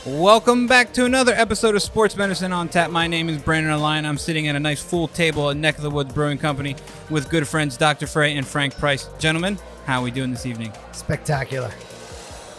Welcome back to another episode of Sports Medicine on Tap. My name is Brandon Alline. I'm sitting at a nice full table at Neck of the Woods Brewing Company with good friends Dr. Frey and Frank Price. Gentlemen, how are we doing this evening? Spectacular.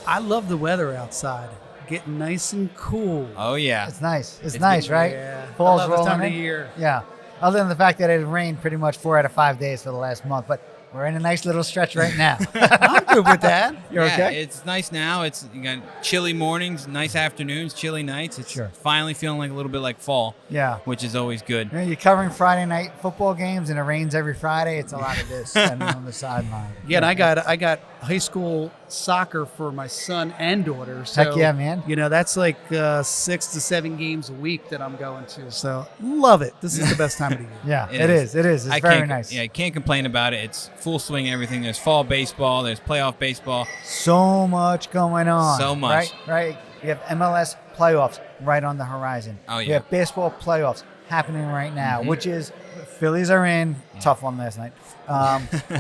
I love the weather outside. Getting nice and cool. Oh, yeah. It's nice. It's nice, right? Yeah. Fall's I love this rolling time of in. the year. Yeah. Other than the fact that it rained pretty much 4 out of 5 days for the last month, but we're in a nice little stretch right now. I'm good with that. You're yeah, okay? It's nice now. You got chilly mornings, nice afternoons, chilly nights. It's finally feeling like a little bit like fall. Yeah. Which is always good. You know, you're covering Friday night football games and it rains every Friday. It's a lot of this standing on the sideline. Yeah, and I got high school soccer for my son and daughter. So, Heck yeah, man. You know, that's like 6 to 7 games a week that I'm going to. So love it. This is the best time of the year. Yeah, It is. It is. It's very nice. Yeah, I can't complain about it. It's full swing everything. There's fall baseball. There's playoff baseball. So much going on. So much. Right. We have MLS playoffs right on the horizon. Oh, yeah. We have baseball playoffs happening right now, Mm-hmm. which is Phillies are in. Tough one last night.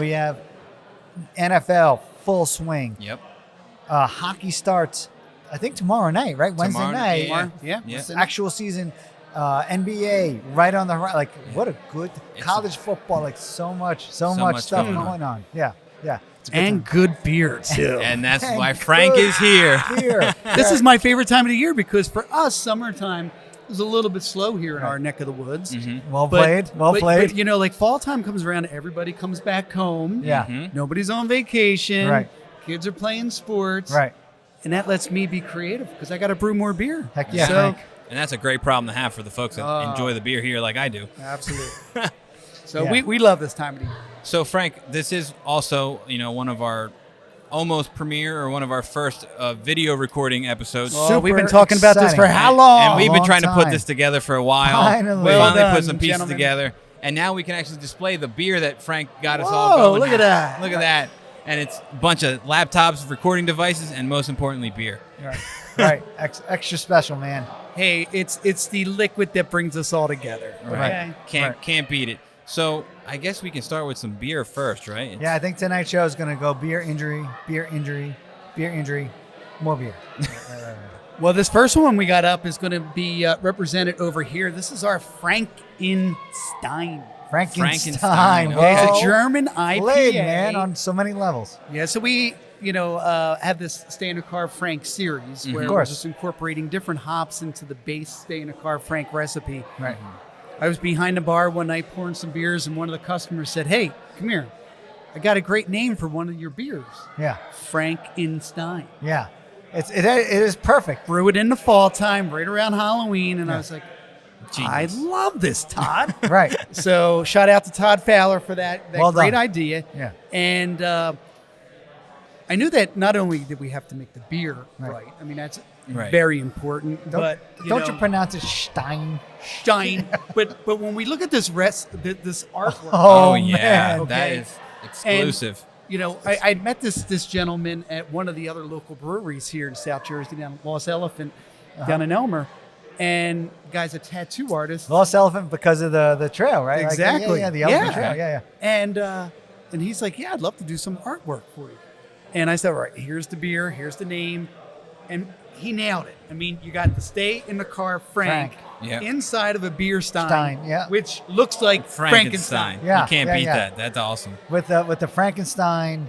We have NFL full swing. Yep. Hockey starts, I think, tomorrow night, right? Wednesday Tomorrow night. night, Yeah. It's an actual season. NBA right on the horizon. Like, what a good college football. Like, so much stuff going on. Yeah. It's a good And time. good beer, too. And that's And why Frank good is here. beer. This is my favorite time of the year because for us, summertime is a little bit slow here in our neck of the woods. Mm-hmm. Well played. But, you know, like fall time comes around, everybody comes back home. Yeah. Mhm. Nobody's on vacation. Right. Kids are playing sports. Right. And that lets me be creative because I got to brew more beer. Heck yeah, So, Frank. And that's a great problem to have for the folks that enjoy the beer here like I do. absolutely. So Yeah. we love this time of the year. So, Frank, this is also, one of our almost premiere or one of our first video recording episodes. Oh, we've been Super talking about this for exciting. how long? And we've been long trying to put time. this together for a while. Finally. We Well finally put done, some pieces gentlemen. together. And now we can actually display the beer that Frank got us Whoa, all going. look at that. Look at that. And it's a bunch of laptops, recording devices, and most importantly, beer. Right. Extra special, man. Hey, it's the liquid that brings us all together. Right. Okay? Can't beat it. So I guess we can start with some beer first, right? Yeah, I think tonight's show is going to go beer injury, more beer. Right. Well, this first one we got up is going to be represented over here. This is our Frankenstein. Frankenstein. Okay. It's Whoa. a German IPA. Played, man, on so many levels. Yeah, so we, have this Standard Carb Frank series where Of we're course. just incorporating different hops into the base Standard Carb Frank recipe. Right. I was behind the bar one night pouring some beers, and one of the customers said, "Hey, come here. I got a great name for one of your beers, Yeah. Frankenstein. Yeah. It is perfect. Brew it in the fall time, right around Halloween." And I was like, Genius. I love this, Todd. Right. So shout out to Todd Fowler for that Well great done. idea. Yeah. And I knew that not only did we have to make the beer Right. right, I mean, that's Right. very important. Don't but you pronounce it Stein? Stein. but when we look at this this artwork, Oh, Oh, yeah. man. That Okay. is exclusive. I met this gentleman at one of the other local breweries here in South Jersey, down Lost Elephant, down in Elmer. And guy's a tattoo artist. Lost Elephant because of the trail, right? Like, Exactly. yeah, the Elephant Yeah. Trail. Yeah. And he's like, "Yeah, I'd love to do some artwork for you." And I said, "All right, here's the beer, here's the name." And he nailed it. I mean, you got the Stay in the Car Frank, Yeah. inside of a beer stein, Stein, yeah. which looks like Frankenstein. Yeah, You can't yeah, beat yeah. that. That's awesome. With the Frankenstein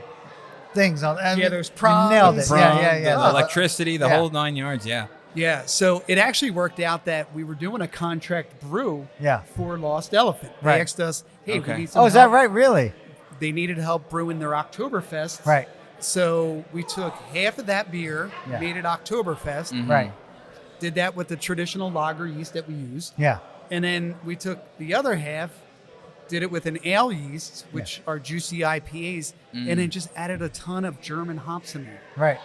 things on. I mean, those you prongs. nailed it. Yeah. The electricity, the Yeah. whole 9 yards. Yeah. Yeah, so it actually worked out that we were doing a contract brew Yeah. for Lost Elephant. They Right. asked us, "Hey, Okay. we need some Oh, is that help." right? Really? They needed help brewing their Oktoberfest. Right. So we took half of that beer, Yeah. made it Oktoberfest, Mhm. Right. did that with the traditional lager yeast that we use. Yeah. And then we took the other half, did it with an ale yeast, which are juicy IPAs, and then just added a ton of German hops in there. Right.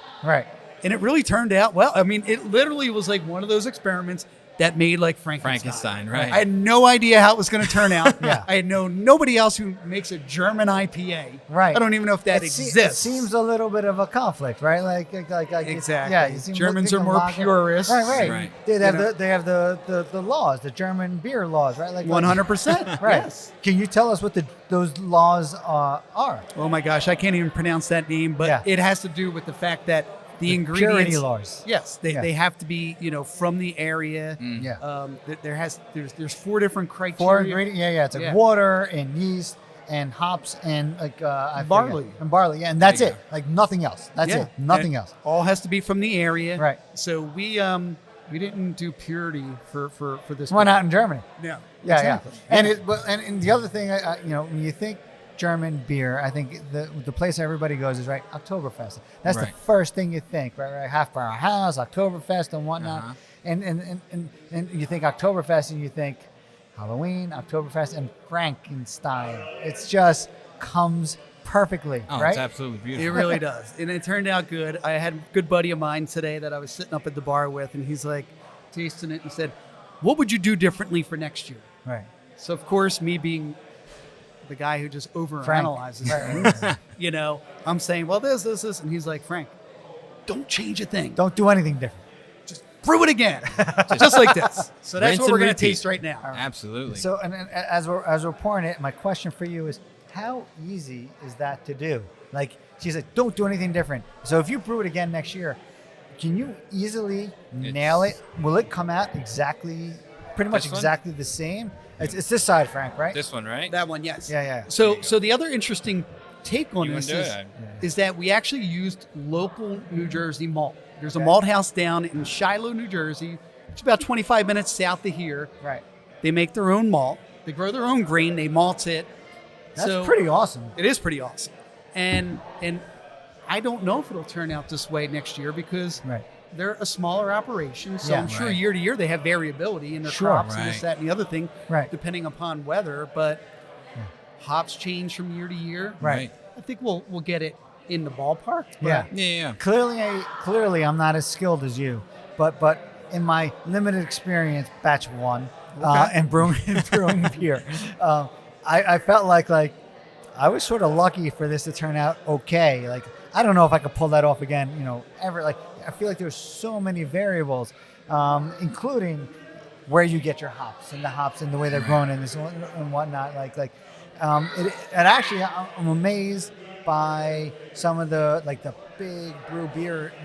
And it really turned out well. I mean, it literally was like one of those experiments that made like Frankenstein, right. I had no idea how it was going to turn out. Yeah. I had nobody else who makes a German IPA. Right. I don't even know if that It exists. seems a little bit of a conflict, right? Like Exactly. Yeah, you seem Germans looking are more lager- purists. Right. Right. They have You know. they have the laws, the German beer laws, right? Like 100%. Right. Yes. Can you tell us what those laws are? Oh my gosh, I can't even pronounce that name, but Yeah. it has to do with the fact that the ingredients. Purity laws. Yes, they have to be from the area. Yeah. There's 4 different criteria. 4 ingredients. Yeah. It's like water and yeast and hops and barley. And barley. Yeah, and that's There you it. Like nothing else. That's it. Nothing else. All has to be from the area. Right. So we didn't do purity for this. Why not in Germany? Yeah. Yeah, exactly. yeah. And the other thing, when you think German beer, I think the place everybody goes is right Oktoberfest. That's the first thing you think, right? Half-Bar House, Oktoberfest, and whatnot. And you think Oktoberfest, and you think Halloween, Oktoberfest, and Frankenstein. It's just comes perfectly, Oh, right? it's absolutely beautiful. It really does. And it turned out good. I had a good buddy of mine today that I was sitting up at the bar with, and he's like tasting it and said, "What would you do differently for next year?" Right. So, of course, me being the guy who just overanalyzes things, I'm saying, well, this. And he's like, Frank, don't change a thing. Don't do anything different. Just brew it again. Just like this. So that's Rinse what we're and going to repeat. taste right now. Absolutely. So, and as we're pouring it, my question for you is, how easy is that to do? Like, she's like, don't do anything different. So if you brew it again next year, can you easily nail it? Will it come out pretty much This one? exactly the same? It's this side, Frank, right? This one, right? That one, yes. Yeah. So the other interesting take on You this wanna do it? is that we actually used local New Jersey malt. There's a malt house down in Shiloh, New Jersey. It's about 25 minutes south of here. Right. They make their own malt. They grow their own grain. They malt it. That's pretty awesome. It is pretty awesome. And I don't know if it'll turn out this way next year because they're a smaller operation. So I'm sure year to year they have variability in their crops and this, that, and the other thing, depending upon weather. But hops change from year to year. Right. I think we'll get it in the ballpark. But Yeah. Clearly, I'm not as skilled as you, but in my limited experience, batch 1, and brewing beer, I felt like I was sort of lucky for this to turn out okay. Like, I don't know if I could pull that off again, ever. Like, I feel like there's so many variables, including where you get your hops and the way they're grown and this and whatnot. It actually, I'm amazed by some of the big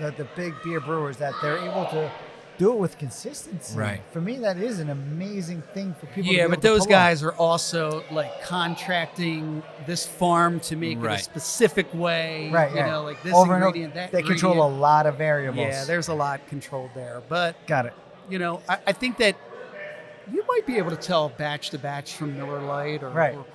the big beer brewers that they're able to do it with consistency. Right. For me, that is an amazing thing for people. Yeah, to be but able to those pull off. guys are also contracting this farm to make it a specific way. Right. Like this Over and over. ingredient, that They control a ingredient. lot of variables. Yeah, there's a lot controlled there. But Got it. I think that you might be able to tell batch to batch from Miller Lite or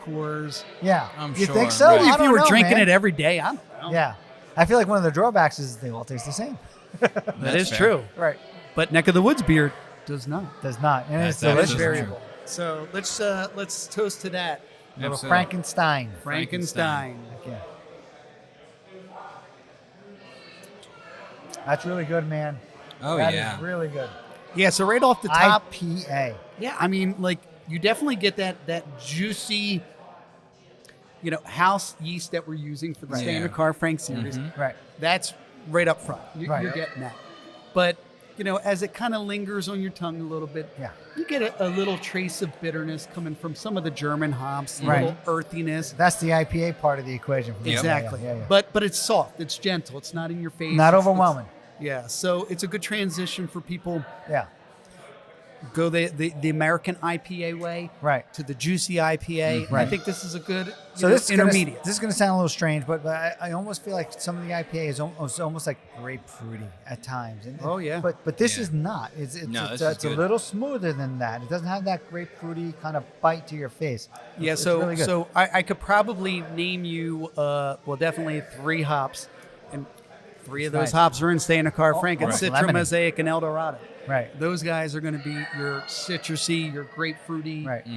Coors. Yeah. I'm you sure, think so? right. I If don't you were know, drinking man. it every day, I don't know. Yeah. I feel like one of the drawbacks is they all taste the same. That is fair. true. Right. But Neck of the Woods beer does not. Does not. And That's it's that is delicious. variable. So let's toast to that. Little Absolutely. Frankenstein. Frankenstein. Yeah. That's really good, man. Oh, That yeah. is really good. Yeah, so right off the top, IPA. yeah, I mean, you definitely get that juicy, house yeast that we're using for the Standard Car Frank series. Right. That's right up front. Right. You're getting that. But, as it kind of lingers on your tongue a little bit, you get a little trace of bitterness coming from some of the German hops, a little earthiness. That's the IPA part of the equation. For me. Exactly. Yeah. But it's soft. It's gentle. It's not in your face. Not It's- overwhelming. Yeah. So it's a good transition for people. Yeah. Go the American IPA way to the juicy IPA. Right. I think this is a good So this intermediate. This is going to sound a little strange, but I almost feel like some of the IPA is almost like grapefruity at times. And, Oh, yeah. But this is not. It's No, this is a good. little smoother than that. It doesn't have that grapefruity kind of bite to your face. Yeah, It's so really good. so I could probably name you definitely 3 hops, and 3 of those Nice. hops are in Standard Car Frank. It's right. Citra, Lemony. Mosaic, and Eldorado. Right. Those guys are going to be your citrusy, your grapefruity. Right.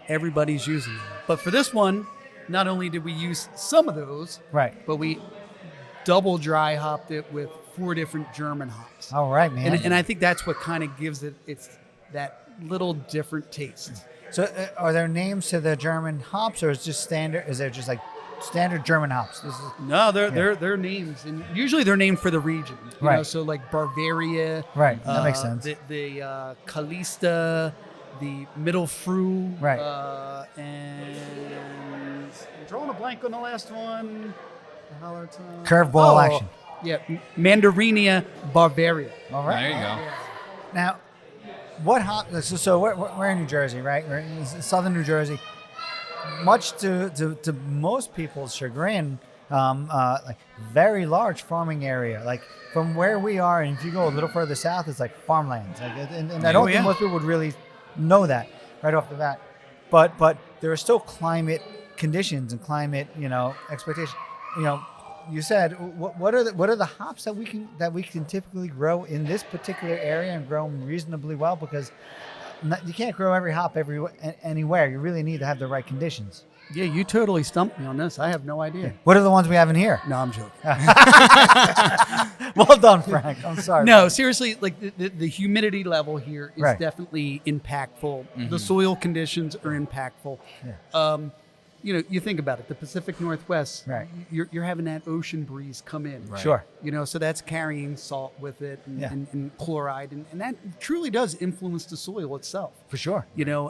Everybody's using them. But for this one, not only did we use some of those, Right. but we double dry hopped it with 4 different German hops. All right, man. And I think that's what kind of gives it's that little different taste. So are there names to the German hops, or is just standard? Is there just like standard German hops? This is No, they're names, and usually they're named for the region. You Right. know, so like Bavaria. Right, that makes sense. The Kalista, the Middle Fru. Right. And I'm drawing a blank on the last one. curveball action. Yeah, Mandarinia Bavaria. All right. There you go. Now, what hop? So we're in New Jersey, right? We're in southern New Jersey. Much to most people's chagrin, like very large farming area. Like from where we are, and if you go a little further south, it's like farmlands. Like, and I don't think most people would really know that right off the bat. But there are still climate conditions and climate, expectations. You said what are the hops that we can typically grow in this particular area and grow them reasonably well, because you can't grow every hop anywhere. You really need to have the right conditions. Yeah, you totally stumped me on this. I have no idea. What are the ones we have in here? No, I'm joking. Well done, Frank. I'm sorry. No, seriously, like the humidity level here is Right. definitely impactful. The soil conditions are impactful. Yeah. You think about it. The Pacific Northwest, Right. You're having that ocean breeze come in. Right. Sure. So that's carrying salt with it and chloride, and that truly does influence the soil itself. For sure.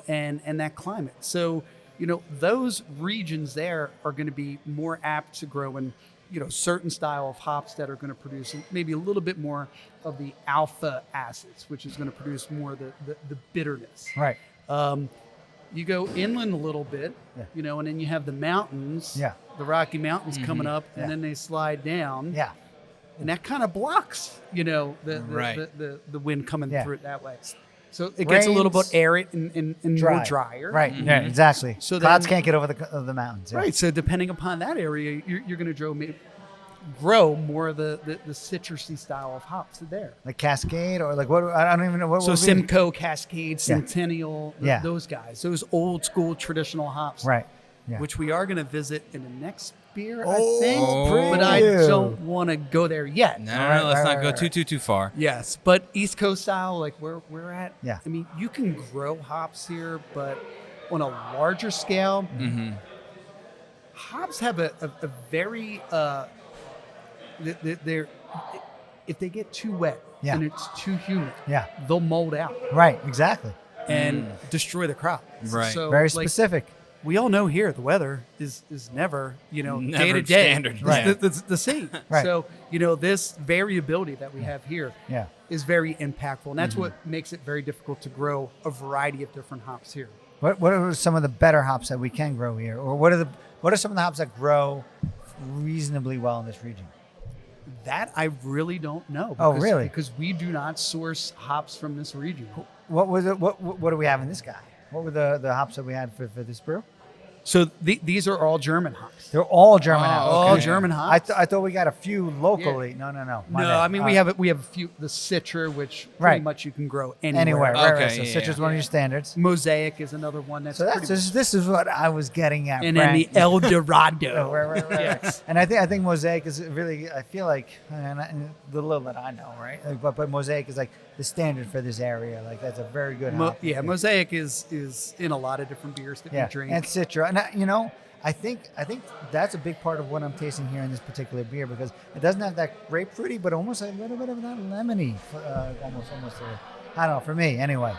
And that climate. So, those regions there are going to be more apt to grow in, certain style of hops that are going to produce maybe a little bit more of the alpha acids, which is going to produce more of the bitterness. Right. You go inland a little bit, and then you have the mountains, the Rocky Mountains coming up, and then they slide down. Yeah. And that kind of blocks, the wind coming through it that way. So it gets a little bit arid and more drier. Right. Yeah, exactly. So clouds then- can't get over the mountains. Yeah. Right. So depending upon that area, you're going to grow more of the citrusy style of hops there. Like Cascade or like what? I don't even know what. So would be- Simcoe, Cascade, Centennial, Yeah. those guys, those old school traditional hops. Right. Yeah. Which we are going to visit in the next beer, I Oh, think. preview. But I don't want to go there yet. No, Right, let's right, not go right, too far. Yes, but East Coast style, like where we're at. Yeah. I mean, you can grow hops here, but on a larger scale, hops have a very they're if they get too wet and it's too humid, they'll mold out Right. Exactly. and destroy the crop. Right. So Very like, specific. we all know here the weather is never Never day to day standard. Right. the same. Right. So this variability that we have here is very impactful, and that's what makes it very difficult to grow a variety of different hops here. What are some of the better hops that we can grow here, or what are some of the hops that grow reasonably well in this region? That I really don't know. Oh, really? Because we do not source hops from this region. What was it? What do we have in this guy? What were the hops that we had for this brew? So these are all German hops. They're all German hops. All German hops. I thought we got a few locally. No. My No, bad. I mean we have a few. The Citra, which pretty much you can grow anywhere. anywhere. Right. Okay, So yeah, Citrus is one of your standards. Mosaic is another one that's. So pretty this is what I was getting at. and then the Frank. El Dorado. Right. Yes. And I think Mosaic is really. I feel like, and the little that I know, right? Like, but Mosaic is like the standard for this area. Like that's a very good hop. Mosaic is in a lot of different beers that we drink. And Citra, and I think that's a big part of what I'm tasting here in this particular beer, because it doesn't have that grapefruity, but almost a little bit of that lemony, almost. I don't know, for me anyway.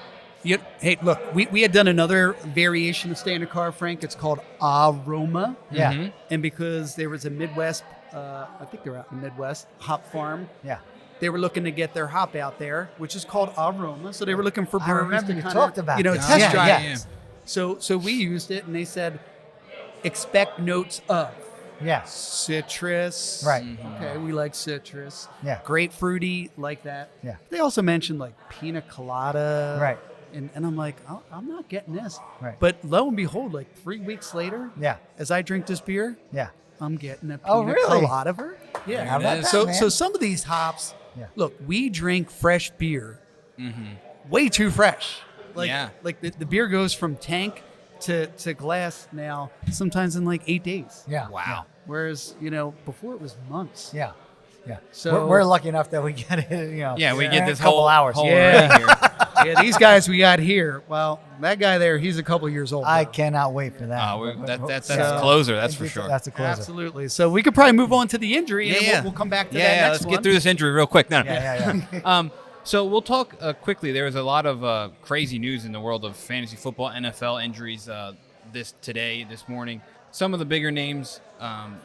Hey, look, we had done another variation of Standard Carb, Frank. It's called Aroma. Yeah. And because there was a Midwest, I think they're out in the Midwest, hop farm. Yeah. They were looking to get their hop out there, which is called Aroma. So they were looking for I breweries remember to you kind talked of, about this. test drive Yeah. it. So we used it, and they said, expect notes of Yeah. citrus. Right. Okay, we like citrus. Yeah. Grapefruity, like that. Yeah. They also mentioned like pina colada. Right. And I'm like, oh, I'm not getting this. Right. But lo and behold, like 3 weeks later, Yeah. as I drink this beer, Yeah. I'm getting a Oh, pina really? colada. Yeah. How about that, So man? so some of these hops, Yeah. look, we drink fresh beer way too fresh. Like, Yeah. like the beer goes from tank to glass now, sometimes in like 8 days. Yeah. Wow. Whereas, before it was months. Yeah. Yeah. So- we're lucky enough that we get it, Yeah, we in get a this couple whole hours. whole Yeah. array here. Yeah, these guys we got here, well, that guy there, he's a couple years old. I now. cannot wait for that. That's So- a closer, that's for sure. That's a closer. Absolutely. So we could probably move on to the injury, and Yeah. we'll come back to that Yeah, next let's one. get through this injury real quick. No. Yeah. So we'll talk quickly. There was a lot of crazy news in the world of fantasy football, NFL injuries this morning. some of the bigger names.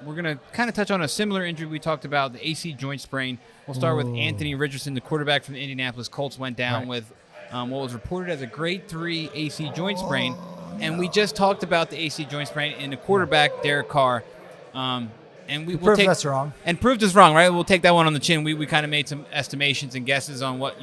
We're going to kind of touch on a similar injury we talked about, the AC joint sprain. We'll start with Anthony Richardson, the quarterback from the Indianapolis Colts, went down with what was reported as a grade 3 AC joint sprain. And we just talked about the AC joint sprain in the quarterback, Derek Carr. And we will proved take us wrong. And proved us wrong, right? We'll take that one on the chin. We kind of made some estimations and guesses on what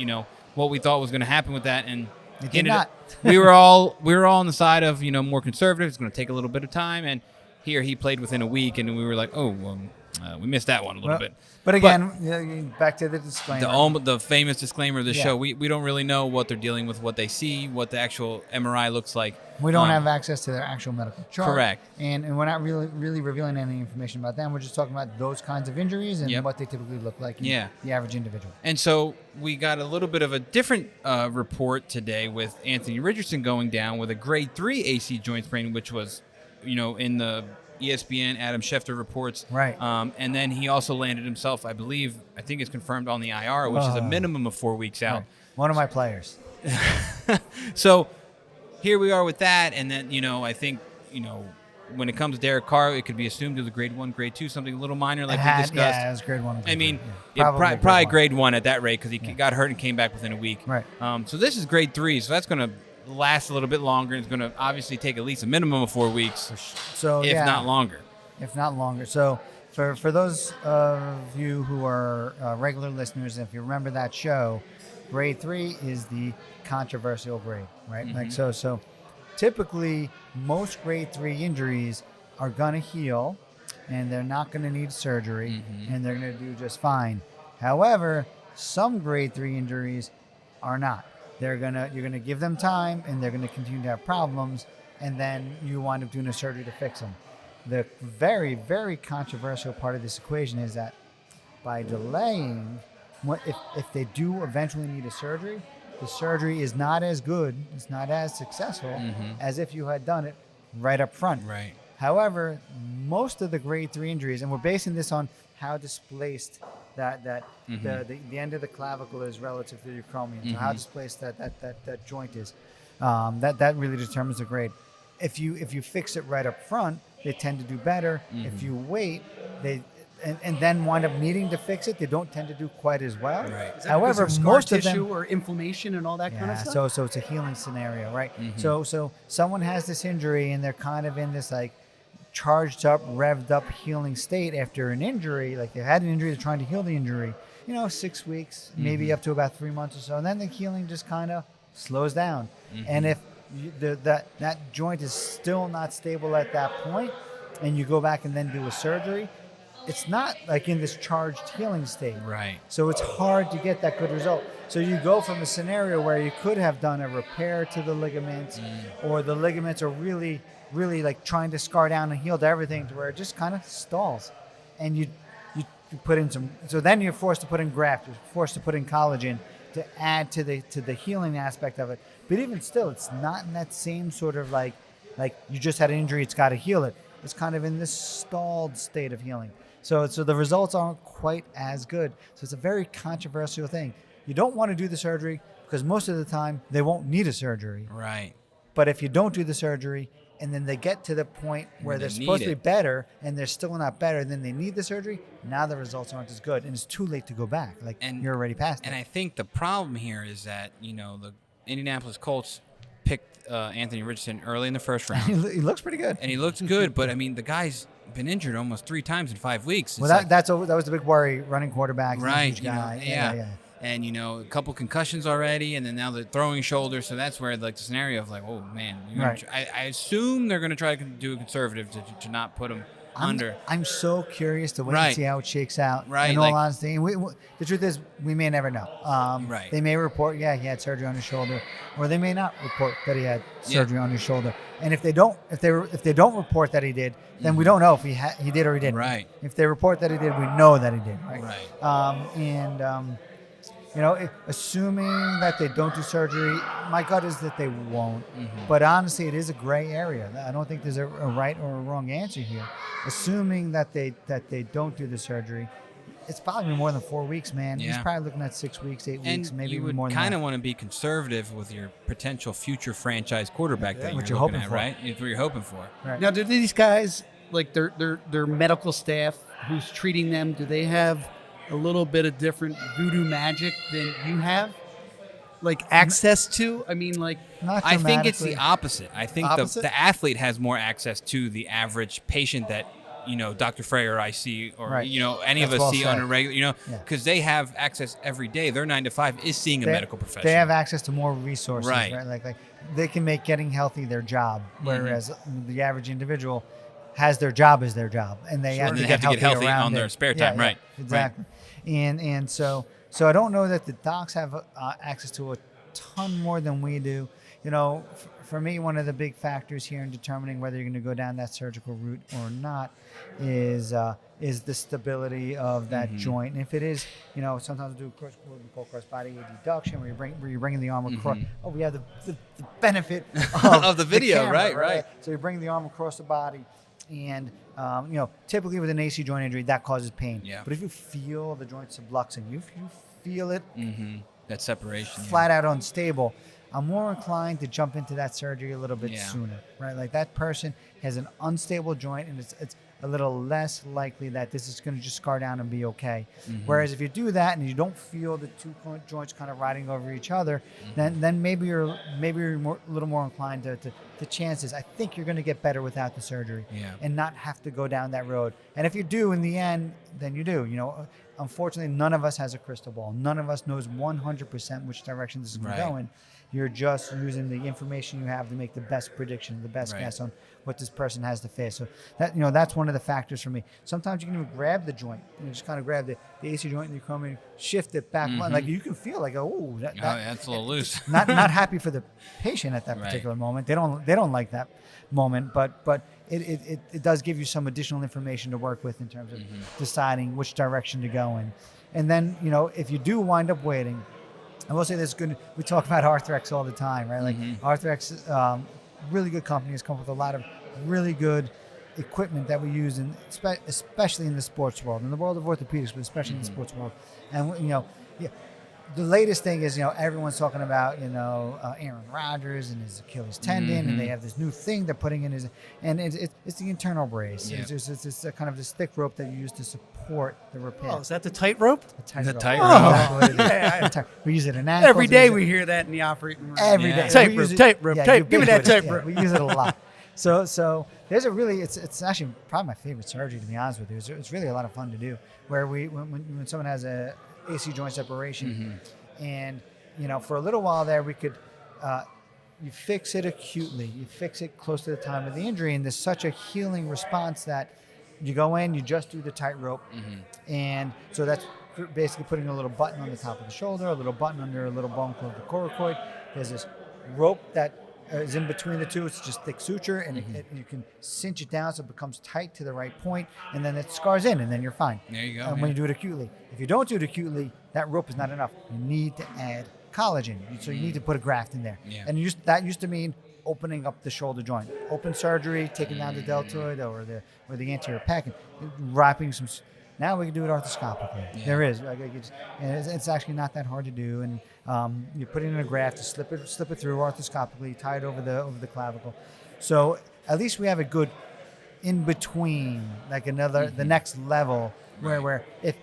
we thought was going to happen with that, and it did not. we were all on the side of more conservative. It's going to take a little bit of time, and here he played within a week, and we were like, we missed that one a little bit. But again, back to the disclaimer. The famous disclaimer of the show. We don't really know what they're dealing with, what they see, what the actual MRI looks like. We don't have access to their actual medical chart. Correct. And we're not really revealing any information about them. We're just talking about those kinds of injuries and what they typically look like in the average individual. And so we got a little bit of a different report today with Anthony Richardson going down with a grade 3 AC joint sprain, which was, in the ESPN Adam Schefter reports. Right. And then he also landed himself, I think it's confirmed on the IR, which is a minimum of 4 weeks out. Right. One of my players. So here we are with that. And then, I think, when it comes to Derek Carr, it could be assumed it was a grade 1, grade 2, something a little minor like we discussed. Yeah, it was grade 1. I mean, probably grade 1 at that rate because he got hurt and came back within a week. Right. So this is grade 3, so that's going to last a little bit longer. It's going to obviously take at least a minimum of 4 weeks, if not longer. If not longer. So for those of you who are regular listeners, if you remember that show, grade 3 is the controversial grade, right? Mm-hmm. Like so typically most grade 3 injuries are going to heal and they're not going to need surgery and they're going to do just fine. However, some grade 3 injuries are not. You're gonna give them time, and they're gonna continue to have problems, and then you wind up doing a surgery to fix them. The very, very controversial part of this equation is that by delaying, if they do eventually need a surgery, the surgery is not as good, it's not as successful as if you had done it right up front. Right. However, most of the grade 3 injuries, and we're basing this on how displaced the end of the clavicle is relative to the acromion. So how displaced that joint is, that really determines the grade. If you fix it right up front, they tend to do better. If you wait, and then wind up needing to fix it, they don't tend to do quite as well. Right. However, most of them or inflammation and all that kind of stuff. So it's a healing scenario, right? So someone has this injury and they're kind of in this like charged up, revved up healing state after an injury. Like they had an injury, they're trying to heal the injury. 6 weeks, maybe up to about 3 months or so, and then the healing just kind of slows down. And if that joint is still not stable at that point, and you go back and then do a surgery, it's not like in this charged healing state. Right. So it's hard to get that good result. So you go from a scenario where you could have done a repair to the ligaments, or the ligaments are really, really like trying to scar down and heal to everything, to where it just kind of stalls. And you put in so then you're forced to put in graft, you're forced to put in collagen to add to the healing aspect of it. But even still, it's not in that same sort of like you just had an injury, it's got to heal it. It's kind of in this stalled state of healing. So the results aren't quite as good. So it's a very controversial thing. You don't want to do the surgery because most of the time they won't need a surgery. Right. But if you don't do the surgery and then they get to the point where they're supposed to be better and they're still not better, and then they need the surgery, now the results aren't as good. And it's too late to go back. You're already past it. And I think the problem here is that, the Indianapolis Colts picked Anthony Richardson early in the first round. He looks pretty good. And he looks good, but, the guy's been injured almost 3 times in 5 weeks. Well, that was the big worry, running quarterback. Right. Huge guy. Yeah. And, a couple concussions already, and then now the throwing shoulder. So that's where, the scenario of, oh, man. I assume they're going to try to do a conservative to not put him under. I'm so curious to wait and see how it shakes out. Right. In all honesty. The truth is, we may never know. Right. They may report, he had surgery on his shoulder, or they may not report that he had surgery on his shoulder. And if they don't don't report that he did, then we don't know if he did or he didn't. Right. If they report that he did, we know that he did. Right. Assuming that they don't do surgery, my gut is that they won't. But honestly, it is a gray area. I don't think there's a right or a wrong answer here. Assuming that they don't do the surgery, it's probably more than 4 weeks, man. Yeah. He's probably looking at 6 weeks, 8 weeks, maybe even more than than that. You kind of want to be conservative with your potential future franchise quarterback that what you're hoping looking at, for. right? It's what you're hoping for. Right. Now, do these guys like their medical staff who's treating them, do they have a little bit of different voodoo magic than you have? Like access to? I mean, like, I think it's the opposite. I think Opposite? the athlete has more access to the average patient that, Dr. Frey or I see, or, any of us see on a regular, because they have access every day. Their 9 to 5 is seeing a medical professional. They have access to more resources, right? Like they can make getting healthy their job, whereas the average individual has their job as their job, and they have to get healthy on their spare time, right? Exactly. Right. And so I don't know that the docs have access to a ton more than we do. For me, one of the big factors here in determining whether you're going to go down that surgical route or not is the stability of that joint. And if it is, sometimes we do what we call cross-body adduction, where you're bringing the arm across. Oh, we have the benefit of the video, the camera, right? So you bring the arm across the body, and typically with an AC joint injury, that causes pain. Yeah. But if you feel the joint subluxing, you feel it, that separation, flat out unstable, I'm more inclined to jump into that surgery a little bit sooner, right? Like that person has an unstable joint, and it's a little less likely that this is going to just scar down and be okay. Whereas if you do that and you don't feel the two joints kind of riding over each other, then maybe you're a little more inclined to chances. I think you're going to get better without the surgery and not have to go down that road. And if you do in the end, then you do. Unfortunately, none of us has a crystal ball. None of us knows 100% which direction this is going to go in. You're just using the information you have to make the best prediction, the best guess on what this person has to face. So that's one of the factors for me. Sometimes you can even grab the joint. You just kind of grab the AC joint and you come in, shift it back. Like you can feel like, that's a little loose. not happy for the patient at that particular moment. They don't like that moment, but it does give you some additional information to work with in terms of deciding which direction to go in. And then, if you do wind up waiting, I will say this good. We talk about Arthrex all the time, right? Like Arthrex, really good company, has come up with a lot of really good equipment that we use, especially in the sports world, in the world of orthopedics, but especially in the sports world. And the latest thing is, everyone's talking about, Aaron Rodgers and his Achilles tendon, and they have this new thing they're putting in it's the internal brace. Yeah. It's a kind of this thick rope that you use to support the repair. Oh, is that the tightrope? The tightrope. We use it in ankles. Every day we hear that in the operating room. Every day. Tape rope. Give me that tape rope. We use it a lot. So there's it's actually probably my favorite surgery, to be honest with you. It's really a lot of fun to do, where when someone has a AC joint separation, and for a little while there we could you fix it acutely, you fix it close to the time of the injury, and there's such a healing response that you go in, you just do the tightrope, and so that's basically putting a little button on the top of the shoulder, a little button under a little bone called the coracoid. There's this rope that is in between the two. It's just thick suture, and you can cinch it down so it becomes tight to the right point, and then it scars in, and then you're fine. There you go. And when you do it acutely, if you don't do it acutely, that rope is not enough. You need to add collagen, so you need to put a graft in there. Yeah. And that used to mean opening up the shoulder joint, open surgery, taking down the deltoid or the anterior pec, wrapping some. Now we can do it arthroscopically. Yeah. There is, and it's actually not that hard to do. And you put it in a graft, to slip it through arthroscopically, tie it over the clavicle. So at least we have a good in between, like the next level, where if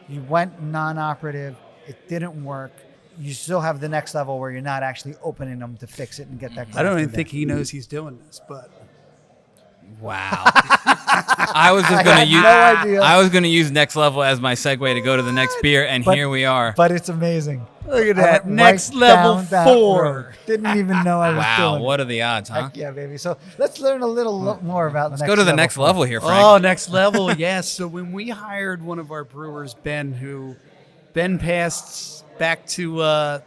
you went non-operative, it didn't work, you still have the next level where you're not actually opening them to fix it and get that. I don't even think he knows he's doing this, but. Wow. I was going to use next level as my segue to go to the next beer, and here we are. But it's amazing. Look at that. Next level 4. Didn't even know I was doing it. What are the odds, huh? Heck yeah, baby. So let's learn a little more about Let's go to the next level here, Frank. Oh, next level, yes. So when we hired one of our brewers, Ben passed back to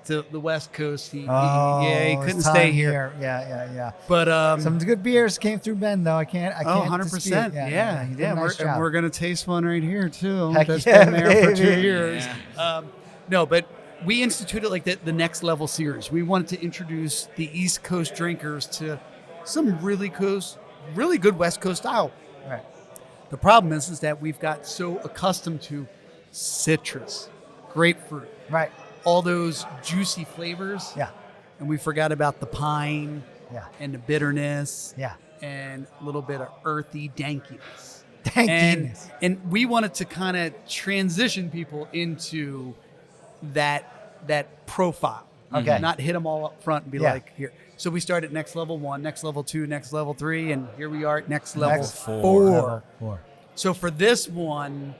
the West Coast. He couldn't stay here. Yeah. But some good beers came through Ben, though. I can't 100%. Yeah. He did a nice job. We're gonna taste one right here too. Heck That's yeah, been there for 2 baby. years. Yeah. No, but we instituted like the next level series. We wanted to introduce the East Coast drinkers to some really good West Coast style. Right. The problem is that we've got so accustomed to citrus, grapefruit, right, all those juicy flavors. Yeah. And we forgot about the pine. Yeah. And the bitterness. Yeah. and a little bit of earthy dankiness. And we wanted to kind of transition people into that profile. Okay. Not hit them all up front and be like, here. So we started at next level 1, next level 2, next level 3, and here we are at next level 4. So for this one,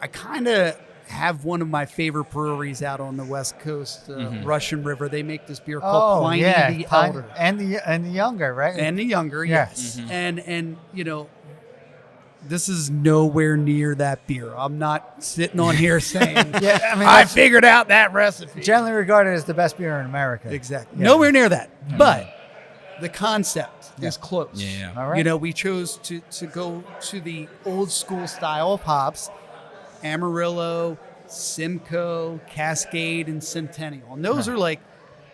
I kind of have one of my favorite breweries out on the West Coast, Russian River. They make this beer called Pliny the Elder. And the younger, right? And the younger, yes. And you know, this is nowhere near that beer. I'm not sitting on here saying, I figured out that recipe. Generally regarded as the best beer in America. Exactly. Yeah. Nowhere near that. But the concept is close. Yeah. All right. You know, we chose to go to the old school style of hops, Amarillo, Simcoe, Cascade, and Centennial. And those are like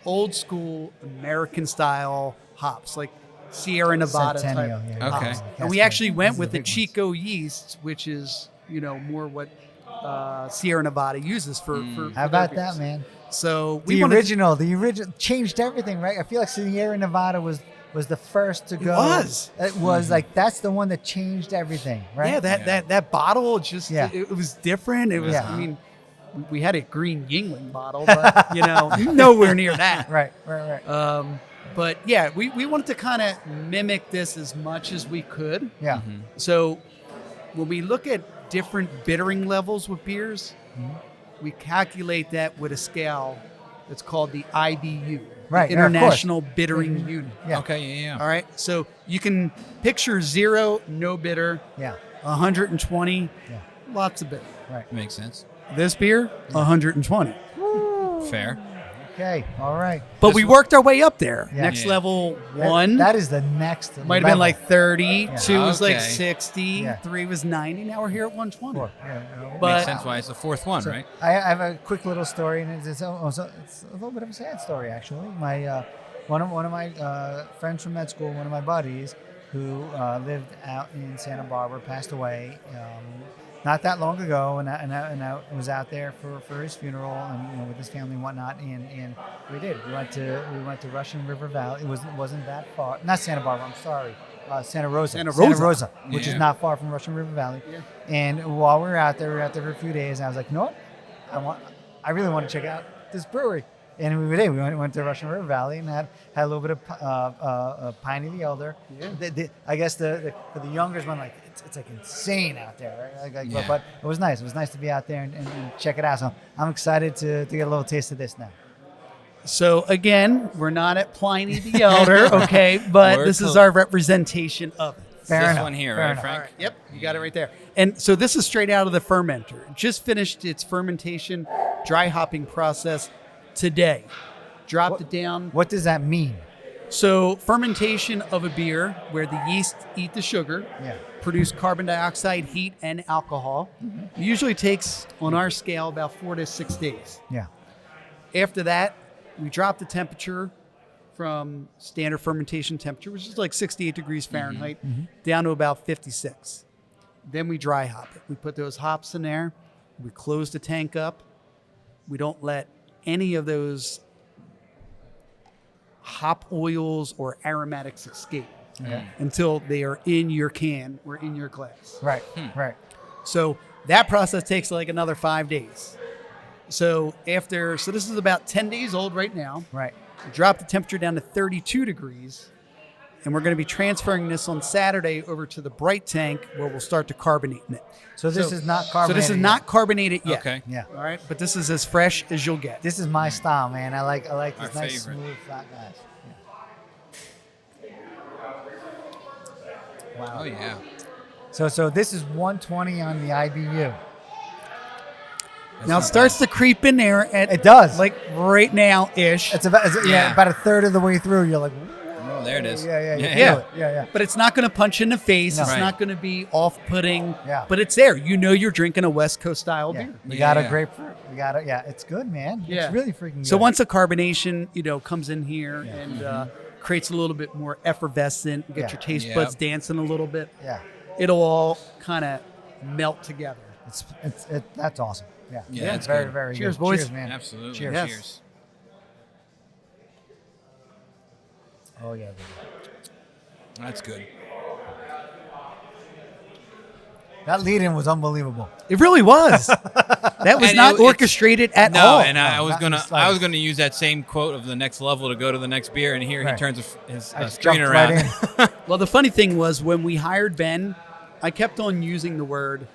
old school American style hops, like Sierra Nevada Centennial, type. yeah. Okay. And we actually went with the Chico yeast, which is, you know, more what Sierra Nevada uses for How about that, man? So the original changed everything, right? I feel like Sierra Nevada was the first to go. It was like that's the one that changed everything, right? Yeah, that bottle just it was different. It was I mean, we had a green Yingling bottle, but you know, nowhere near that. Right. But yeah, we wanted to kind of mimic this as much as we could. Yeah. So when we look at different bittering levels with beers, we calculate that with a scale that's called the IBU, right? The International Bittering Unit. Yeah. Okay. Yeah. All right. So you can picture 0, no bitter. Yeah. 120, lots of bitter. Right. Makes sense. This beer, 120. Fair. Okay, all right. But we worked our way up there. Yeah. Next level 1. That is the next Might have been like 30. Yeah. 2 was like Okay. 60. Yeah. 3 was 90. Now we're here at 120. But Makes sense why it's the fourth one, right? I have a quick little story, and it's a little bit of a sad story, actually. My one of my friends from med school, one of my buddies, who lived out in Santa Barbara, passed away not that long ago, and I was out there for his funeral, and with his family and whatnot, and we did. We went to Russian River Valley. It wasn't that far. Not Santa Barbara. I'm sorry. Santa Rosa, which is not far from Russian River Valley. Yeah. And while we were out there for a few days, and I was like, you know what? I really want to check out this brewery. And we did. We went to Russian River Valley and had a little bit of Piney the Elder. Yeah. I guess for the youngers one, like it's like insane out there, right? But it was nice. It was nice to be out there and check it out. So I'm excited to get a little taste of this now. So again, we're not at Pliny the Elder, okay? But this is our representation of it. This one here, right, Frank? Right. Yep, you got it right there. And so this is straight out of the fermenter. Just finished its fermentation, dry hopping process today. Dropped it down. What does that mean? So fermentation of a beer where the yeast eat the sugar, produce carbon dioxide, heat, and alcohol. It usually takes, on our scale, about 4 to 6 days. Yeah. After that, we drop the temperature from standard fermentation temperature, which is like 68 degrees Fahrenheit, down to about 56. Then we dry hop it. We put those hops in there. We close the tank up. We don't let any of those hop oils or aromatics escape until they are in your can or in your glass. Right, right. So that process takes like another 5 days. So this is about 10 days old right now. Right. We drop the temperature down to 32 degrees, and we're going to be transferring this on Saturday over to the bright tank where we'll start to carbonate it. So this is not carbonated. So this is not carbonated yet. Okay. Yeah. All right. But this is as fresh as you'll get. This is my style, man. I like Our this nice, favorite. smooth, flat guys. Yeah. Wow. Oh yeah. So this is 120 on the IBU. Now it starts to creep in there. It does. Like right now ish. It's about about a third of the way through. You're like, Oh, there it is. Yeah. But it's not going to punch in the face. No. It's Right. not going to be off-putting. Yeah. But it's there. You know you're drinking a West Coast style Yeah. beer. We got a Yeah. grapefruit. We got it. Yeah, it's good, man. Yeah. It's really freaking good. So once the carbonation, comes in here and creates a little bit more effervescent, get your taste buds dancing a little bit. Yeah. It'll all kind of melt together. That's awesome. Yeah. Yeah, that's very, good. very Cheers, good. boys. Cheers, man. Absolutely. Cheers. Yes. Cheers. Oh yeah. Baby. That's good. That lead-in was unbelievable. It really was. That was not orchestrated at all. No, and I was gonna use that same quote of the next level to go to the next beer, and here he turns his screen around. Right Well, the funny thing was when we hired Ben, I kept on using the word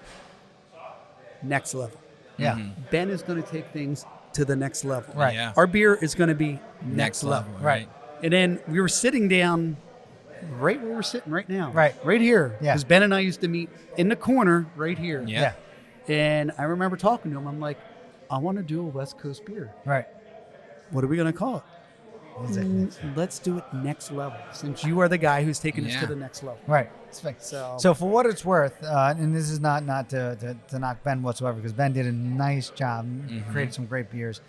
next level. Yeah. Ben is going to take things to the next level. Right. Yeah. Our beer is going to be next level. Right. And then we were sitting down right where we're sitting right now. Right. Right here. Yeah. Because Ben and I used to meet in the corner right here. Yeah. And I remember talking to him. I'm like, I want to do a West Coast beer. Right. What are we going to call it? Let's do it next level, since you are the guy who's taking us to the next level. Right. So for what it's worth, and this is not to knock Ben whatsoever, because Ben did a nice job, created some great beers.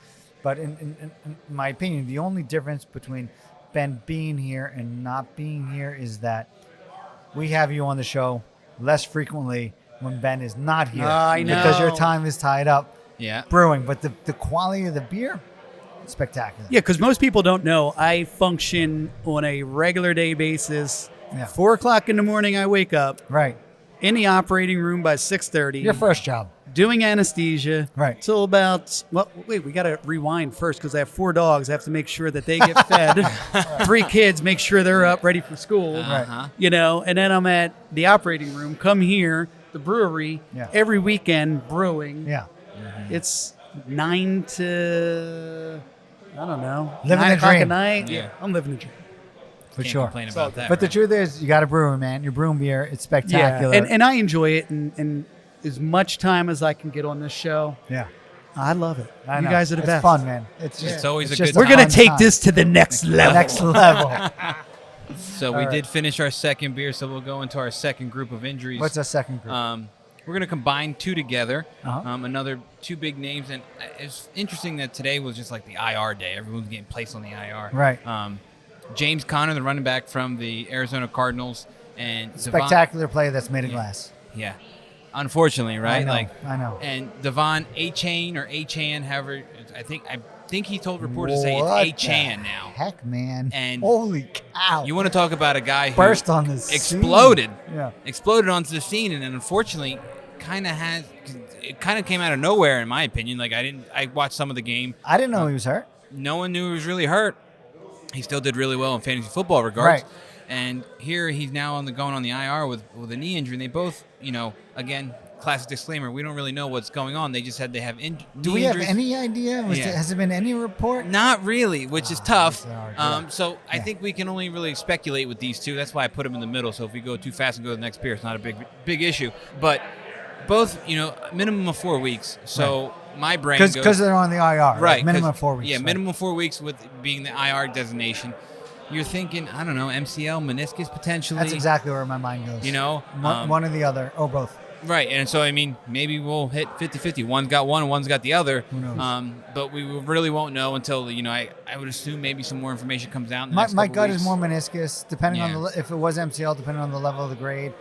But in my opinion, the only difference between Ben being here and not being here is that we have you on the show less frequently when Ben is not here. I know. Because your time is tied up Yeah. brewing. But the quality of the beer, spectacular. yeah, because most people don't know, I function on a regular day basis. Yeah. 4 o'clock in the morning, I wake up Right. in the operating room by 6:30. Your first job. Doing anesthesia. Right. Till about, wait, we got to rewind first because I have 4 dogs. I have to make sure that they get fed. 3 kids, make sure they're up, ready for school. Uh-huh. You know, and then I'm at the operating room, come here, the brewery, every weekend brewing. Yeah. It's 9 to, I don't know, Living 9 the o'clock dream. at night. Yeah. I'm living the dream. For Can't sure. complain about that. But the right? truth is, you got to brew, man. You're brewing beer. It's spectacular. Yeah, and I enjoy it, and as much time as I can get on this show, yeah. I love it. I You know. guys are the it's best. fun, man. It's just It's always a just good We're going fun to take time. this to the next level. Next level. So we did finish our second beer, so we'll go into our second group of injuries. What's our second group? We're going to combine 2 together, Uh-huh. another 2 big names. And it's interesting that today was just like the IR day. Everyone's getting placed on the IR. Right. James Conner, the running back from the Arizona Cardinals. And Spectacular play that's made of glass. Yeah. Unfortunately, right? I know. And Devon Achane or Achane, however, I think he told reporters to say What it's Achane the now. Heck, man. And holy cow. You want to talk about a guy who burst on the scene. exploded onto the scene, and then unfortunately it kind of came out of nowhere, in my opinion. Like I watched some of the game. I didn't know he was hurt. No one knew he was really hurt. He still did really well in fantasy football regards. Right. And here he's now going on the IR with a knee injury. And they both, again, classic disclaimer, we don't really know what's going on. They just said they have knee injuries. Do we have any idea? Has there been any report? Not really, which is tough. Hard, So I think we can only really speculate with these 2. That's why I put them in the middle. So if we go too fast and go to the next beer, it's not a big issue. But both, minimum of 4 weeks. So my brain goes... Because they're on the IR. Right. Like minimum of 4 weeks. Yeah, right. minimum 4 weeks with being the IR designation. You're thinking, I don't know, MCL, meniscus potentially. That's exactly where my mind goes. One or the other, or both. Right, and so, maybe we'll hit 50-50. One's got one, one's got the other. Who knows? But we really won't know until, I would assume maybe some more information comes out in the next My couple gut weeks. is more meniscus, depending on if it was MCL, depending on the level of the grade.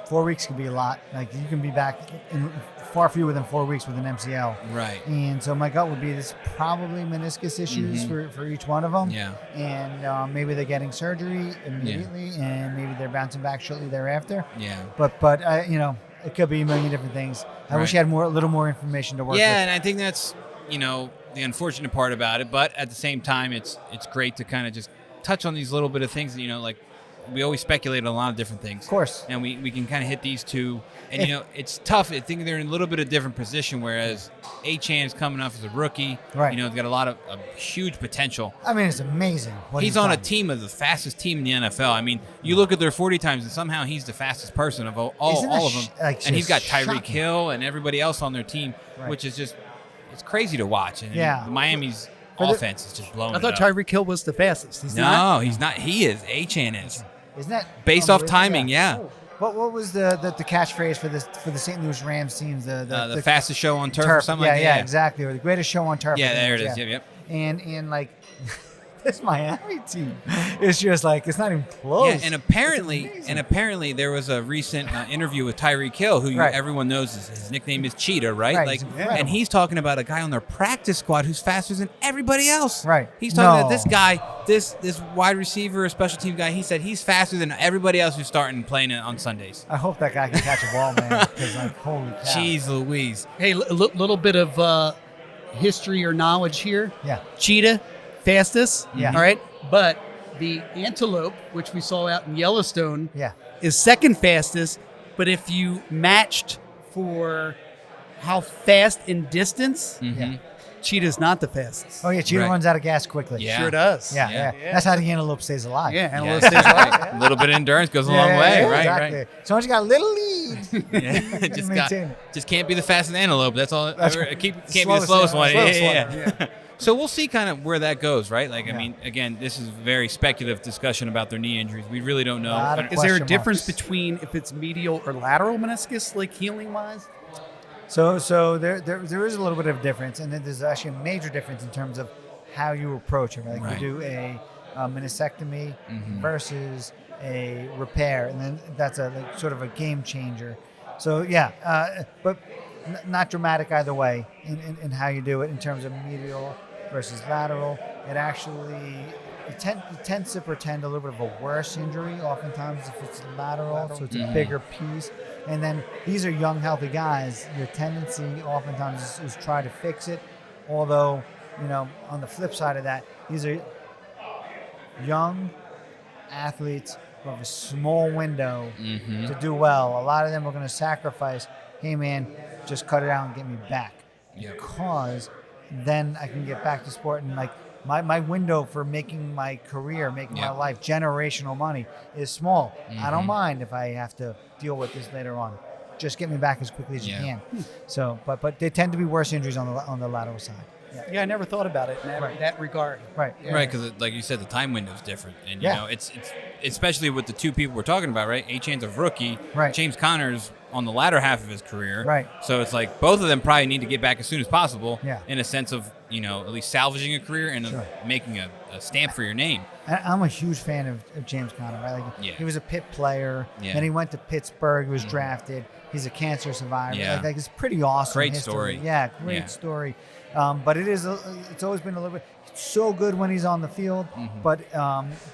4 weeks could be a lot. Like, you can be back in far fewer than 4 weeks with an MCL. Right. And so my gut would be this probably meniscus issues for each one of them. Yeah. And maybe they're getting surgery immediately, and maybe they're bouncing back shortly thereafter. Yeah. But it could be a million different things. I wish I had a little more information to work with. Yeah, and I think that's, the unfortunate part about it. But at the same time, it's great to kind of just touch on these little bit of things, like we always speculate on a lot of different things. Of course. And we can kind of hit these 2. And, it's tough. I think they're in a little bit of different position, whereas Achane is coming off as a rookie. Right. He's got a lot of huge potential. It's amazing. He's on a team of the fastest team in the NFL. You look at their 40 times, and somehow he's the fastest person of all of them. And he's got Tyreek shocking. Hill and everybody else on their team, which is just, it's crazy to watch. And Miami's offense is just blowing I thought it up. Tyreek Hill was the fastest. He's No, not? he's not. He is. Achane is. Isn't that Based off unbelievable? timing, yeah. What was the catchphrase for the St. Louis Rams teams? The fastest show on turf or something like that. Yeah, exactly. Or the greatest show on turf. Yeah, I think there was, it is. Yep. And like this Miami team is just like, it's not even close. Yeah, and apparently there was a recent interview with Tyreek Hill, who everyone knows his nickname is Cheetah, right? Like, and he's talking about a guy on their practice squad who's faster than everybody else. Right. He's talking about this guy, this wide receiver, special team guy. He said he's faster than everybody else who's starting playing on Sundays. I hope that guy can catch a ball, man. Because like, holy cow. Jeez Louise. Hey, little bit of history or knowledge here. Yeah. Cheetah, fastest. Yeah. All right. But the antelope, which we saw out in Yellowstone, Yeah. is second fastest. But if you matched for how fast in distance, Yeah. Cheetah's not the fastest. Oh, yeah. Cheetah Right. runs out of gas quickly. Yeah. Sure does. Yeah. That's how the antelope stays alive. Yeah, Yeah. antelope stays alive. A little bit of endurance goes a long way, right? Exactly. Right. So once you got a little lead, Yeah. maintain it. just can't be the fastest antelope. That's all. That's Can't right. be the Slowest slowest one. slowest Yeah. one. So we'll see kind of where that goes, right? Like, I Yeah. mean, again, this is a very speculative discussion about their knee injuries. We really don't know. Lot of Is there a Question difference marks. between if it's medial or lateral meniscus, like healing wise? So there is a little bit of difference, and then there's actually a major difference in terms of how you approach it. Right? Right. You do a meniscectomy versus a repair, and then that's a sort of a game changer. So yeah, but not dramatic either way in how you do it in terms of medial versus lateral. It actually it tends to portend a little bit of a worse injury oftentimes if it's lateral, so it's a bigger piece. And then these are young, healthy guys. Your tendency oftentimes is try to fix it, although, on the flip side of that, these are young athletes who have a small window to do well. A lot of them are going to sacrifice, hey man, just cut it out and get me back. Yep. Because then I can get back to sport, and like my window for making my career, making my life generational money is small. I don't mind if I have to deal with this later on. Just get me back as quickly as you can. So, but they tend to be worse injuries on the lateral side. Yeah, I never thought about it in that regard. Right. Right, because like you said, the time window is different, and Yeah. it's especially with the two people we're talking about, right? Achane's a rookie, Right. James Conner's on the latter half of his career, Right. So it's like both of them probably need to get back as soon as possible, Yeah. in a sense of at least salvaging a career and Sure. making a stamp for your name. I'm a huge fan of James Conner. Right? Like, Yeah. he was a Pitt player, Yeah. then he went to Pittsburgh. He was drafted. He's a cancer survivor. Yeah. Like it's pretty awesome. Great history. story. Yeah, great Yeah. story. But it's always been a little bit so good when he's on the field, but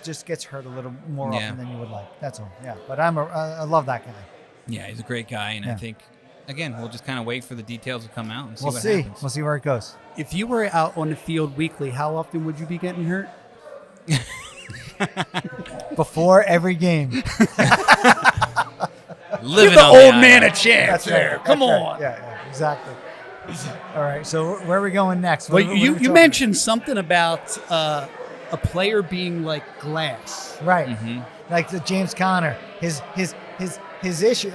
just gets hurt a little more Yeah. often than you would like. That's all. Yeah, but I love that guy. Yeah, he's a great guy, and I Yeah. think again we'll just kind of wait for the details to come out and see We'll what see. happens. We'll see where it goes. If you were out on the field weekly, how often would you be getting hurt? Before every game. Living Give the on the old island. man a chance there. right. Come That's right. on. Yeah, exactly. All right. So where are we going next? Well, What are we you talking mentioned something about a player being like glass. Right. Like the James Conner, his issue.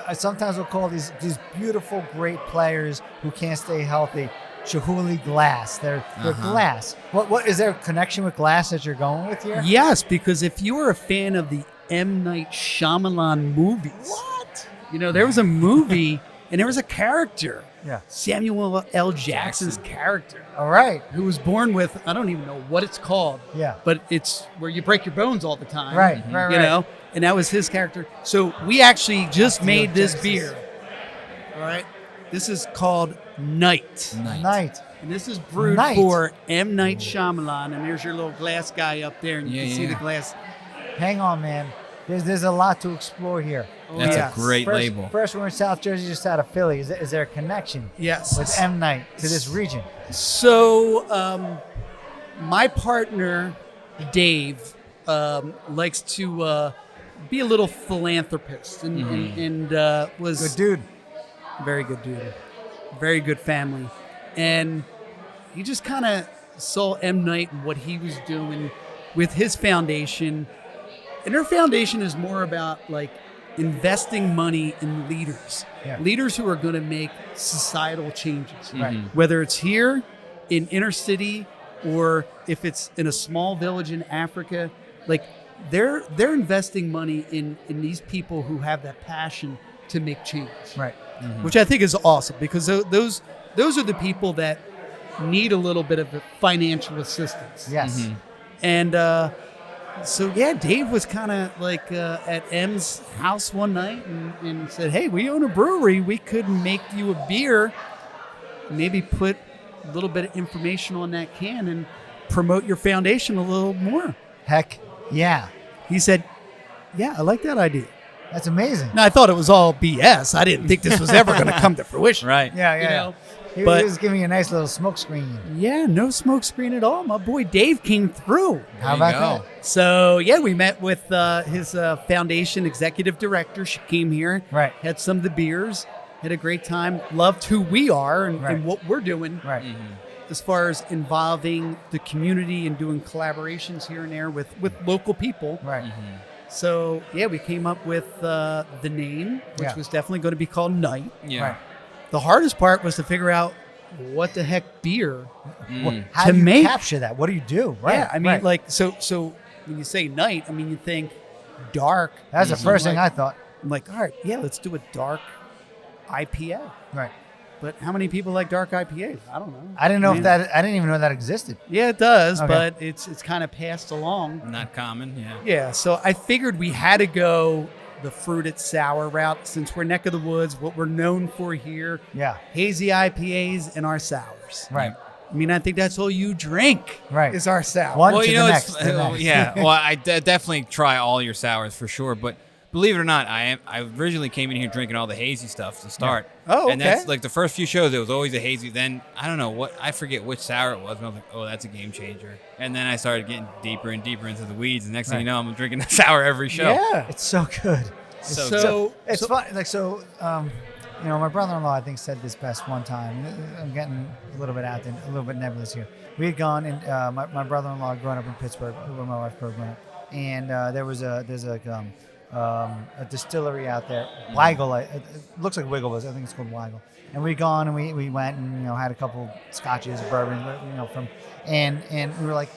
I sometimes will call these beautiful, great players who can't stay healthy Chihuly glass. They're glass. What is there a connection with glass that you're going with here? Yes, because if you were a fan of the M. Night Shyamalan movies, What? there was a movie and there was a character, Yeah. Samuel L. Jackson's Jackson. character, All right. who was born with, I don't even know what it's called, Yeah. but it's where you break your bones all the time. Right. Right. And that was his character. So we actually just made this Genesis. beer. All right. This is called Night. Night. And this is brewed Night. for M. Night Shyamalan. And there's your little glass guy up there, and you Yeah, can see yeah. the glass. Hang on, man. There's a lot to explore here. That's Yes. a great First, label. First, we're in South Jersey, just out of Philly. Is there a connection Yes. with M Night to this region? So my partner, Dave, likes to be a little philanthropist and was Good dude. very good dude, very good family, and he just kind of saw M. Night and what he was doing with his foundation, and their foundation is more about like investing money in leaders who are going to make societal changes, Right. whether it's here in inner city or if it's in a small village in Africa. Like they're investing money in these people who have that passion to make change, Right. which I think is awesome because those are the people that need a little bit of financial assistance. Yes. And so, Dave was kind of like at M's house one night and said, hey, we own a brewery. We could make you a beer, maybe put a little bit of information on that can and promote your foundation a little more. Heck yeah. He said, yeah, I like that idea. That's amazing. Now, I thought it was all BS. I didn't think this was ever going to come to fruition. Right. Yeah. He was giving you a nice little smoke screen. Yeah, no smoke screen at all. My boy Dave came through. How about that? So, we met with his foundation executive director. She came here, had some of the beers, had a great time, loved who we are and what we're doing. Right. As far as involving the community and doing collaborations here and there with local people. Right. So, we came up with the name, which was definitely going to be called Night. Yeah. Right. The hardest part was to figure out what the heck beer How do you capture that? What do you do? Right. Yeah, I mean, so when you say night, I mean, you think dark. That's the first thing I thought. I'm like, all right, let's do a dark IPA. Right. But how many people like dark IPAs? I don't know. I didn't even know that existed. Yeah, it does, Okay. but it's kind of passed along. Not common, yeah. Yeah, so I figured we had to go the fruited sour route since we're neck of the woods, what we're known for here. Yeah. Hazy IPAs and our sours. Right. I mean, I think that's all you drink is our sour. One Well, to you the know, next. to the next. yeah. Well, I definitely try all your sours for sure, but believe it or not, I originally came in here drinking all the hazy stuff to start. Oh, And that's like the first few shows, it was always a hazy. Then I don't know I forget which sour it was. And I was like, oh, that's a game changer. And then I started getting deeper and deeper into the weeds. And next thing you know, I'm drinking a sour every show. Yeah. It's so good. So Fun. My brother-in-law, I think, said this best one time. I'm getting a little bit out there, a little bit nebulous here. We had gone, and my brother-in-law growing up in Pittsburgh, where my wife grew up, and there's a distillery out there, Weigel. It looks like Wiggle, but I think it's called Weigel. And we'd gone and we went and had a couple scotches, bourbon, and we were like,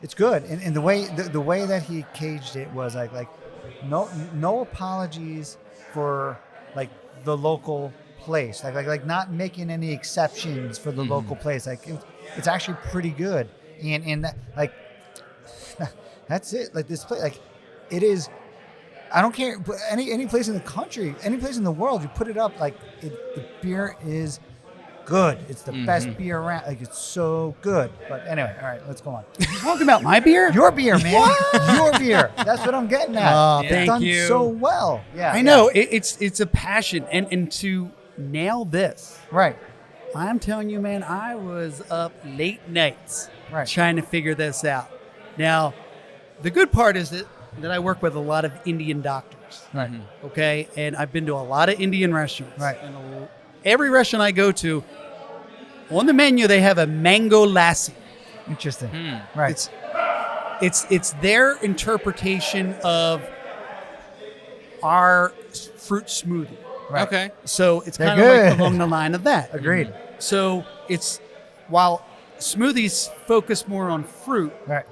it's good. And the way that he caged it was like no apologies for like the local place, like not making any exceptions for the local place. Like it's actually pretty good, and that, like that's it. Like this place, like it is. I don't care any place in the country, any place in the world. You put it up, like the beer is good. It's the best beer around. Like it's so good. But anyway, all right, let's go on. You talking about my beer? Your beer, man. Your beer. That's what I'm getting at. Oh, It's thank done you. so well. Yeah, I know it's a passion, and to nail this, Right. I'm telling you, man, I was up late nights Right. trying to figure this out. Now, the good part is that I work with a lot of Indian doctors. Right. Okay, and I've been to a lot of Indian restaurants. Right. And every restaurant I go to, on the menu they have a mango lassi. Interesting. Right. It's their interpretation of our fruit smoothie. Right. Okay. So it's They're kind of like good. along the line of that. Agreed. So it's while smoothies focus more on fruit, Right.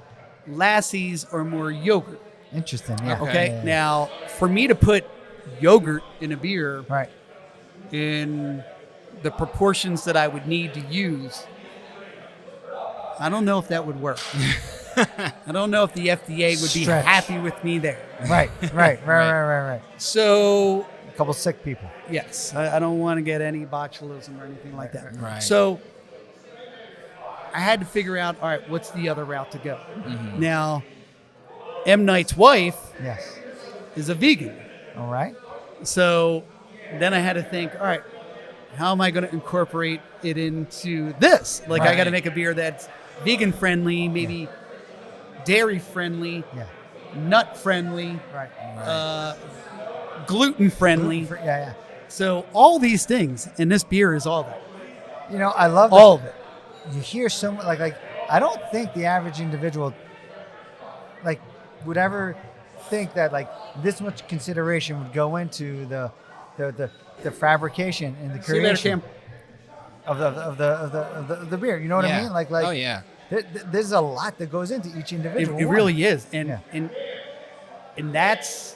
lassies are more yogurt. Interesting. Yeah. Okay. Yeah. Now, for me to put yogurt in a beer Right. in the proportions that I would need to use, I don't know if that would work. I don't know if the FDA would be Stretch. happy with me there. Right. So, A couple sick people. yes, I don't want to get any botulism or anything like that. Right. So, I had to figure out, all right, what's the other route to go? Now, M. Knight's wife Yes. is a vegan. All right. So then I had to think, all right, how am I going to incorporate it into this? Like, I got to Right. make a beer that's vegan friendly, maybe dairy friendly, Yeah. nut friendly, Right. gluten friendly. Yeah. So all these things, and this beer is all that. I love that. All of it. You hear someone like I don't think the average individual would ever think that like this much consideration would go into the fabrication and the See you later, creation Cam. of the beer. You know what I mean? Like oh yeah. There's a lot that goes into each individual. It one. really is, and Yeah. and that's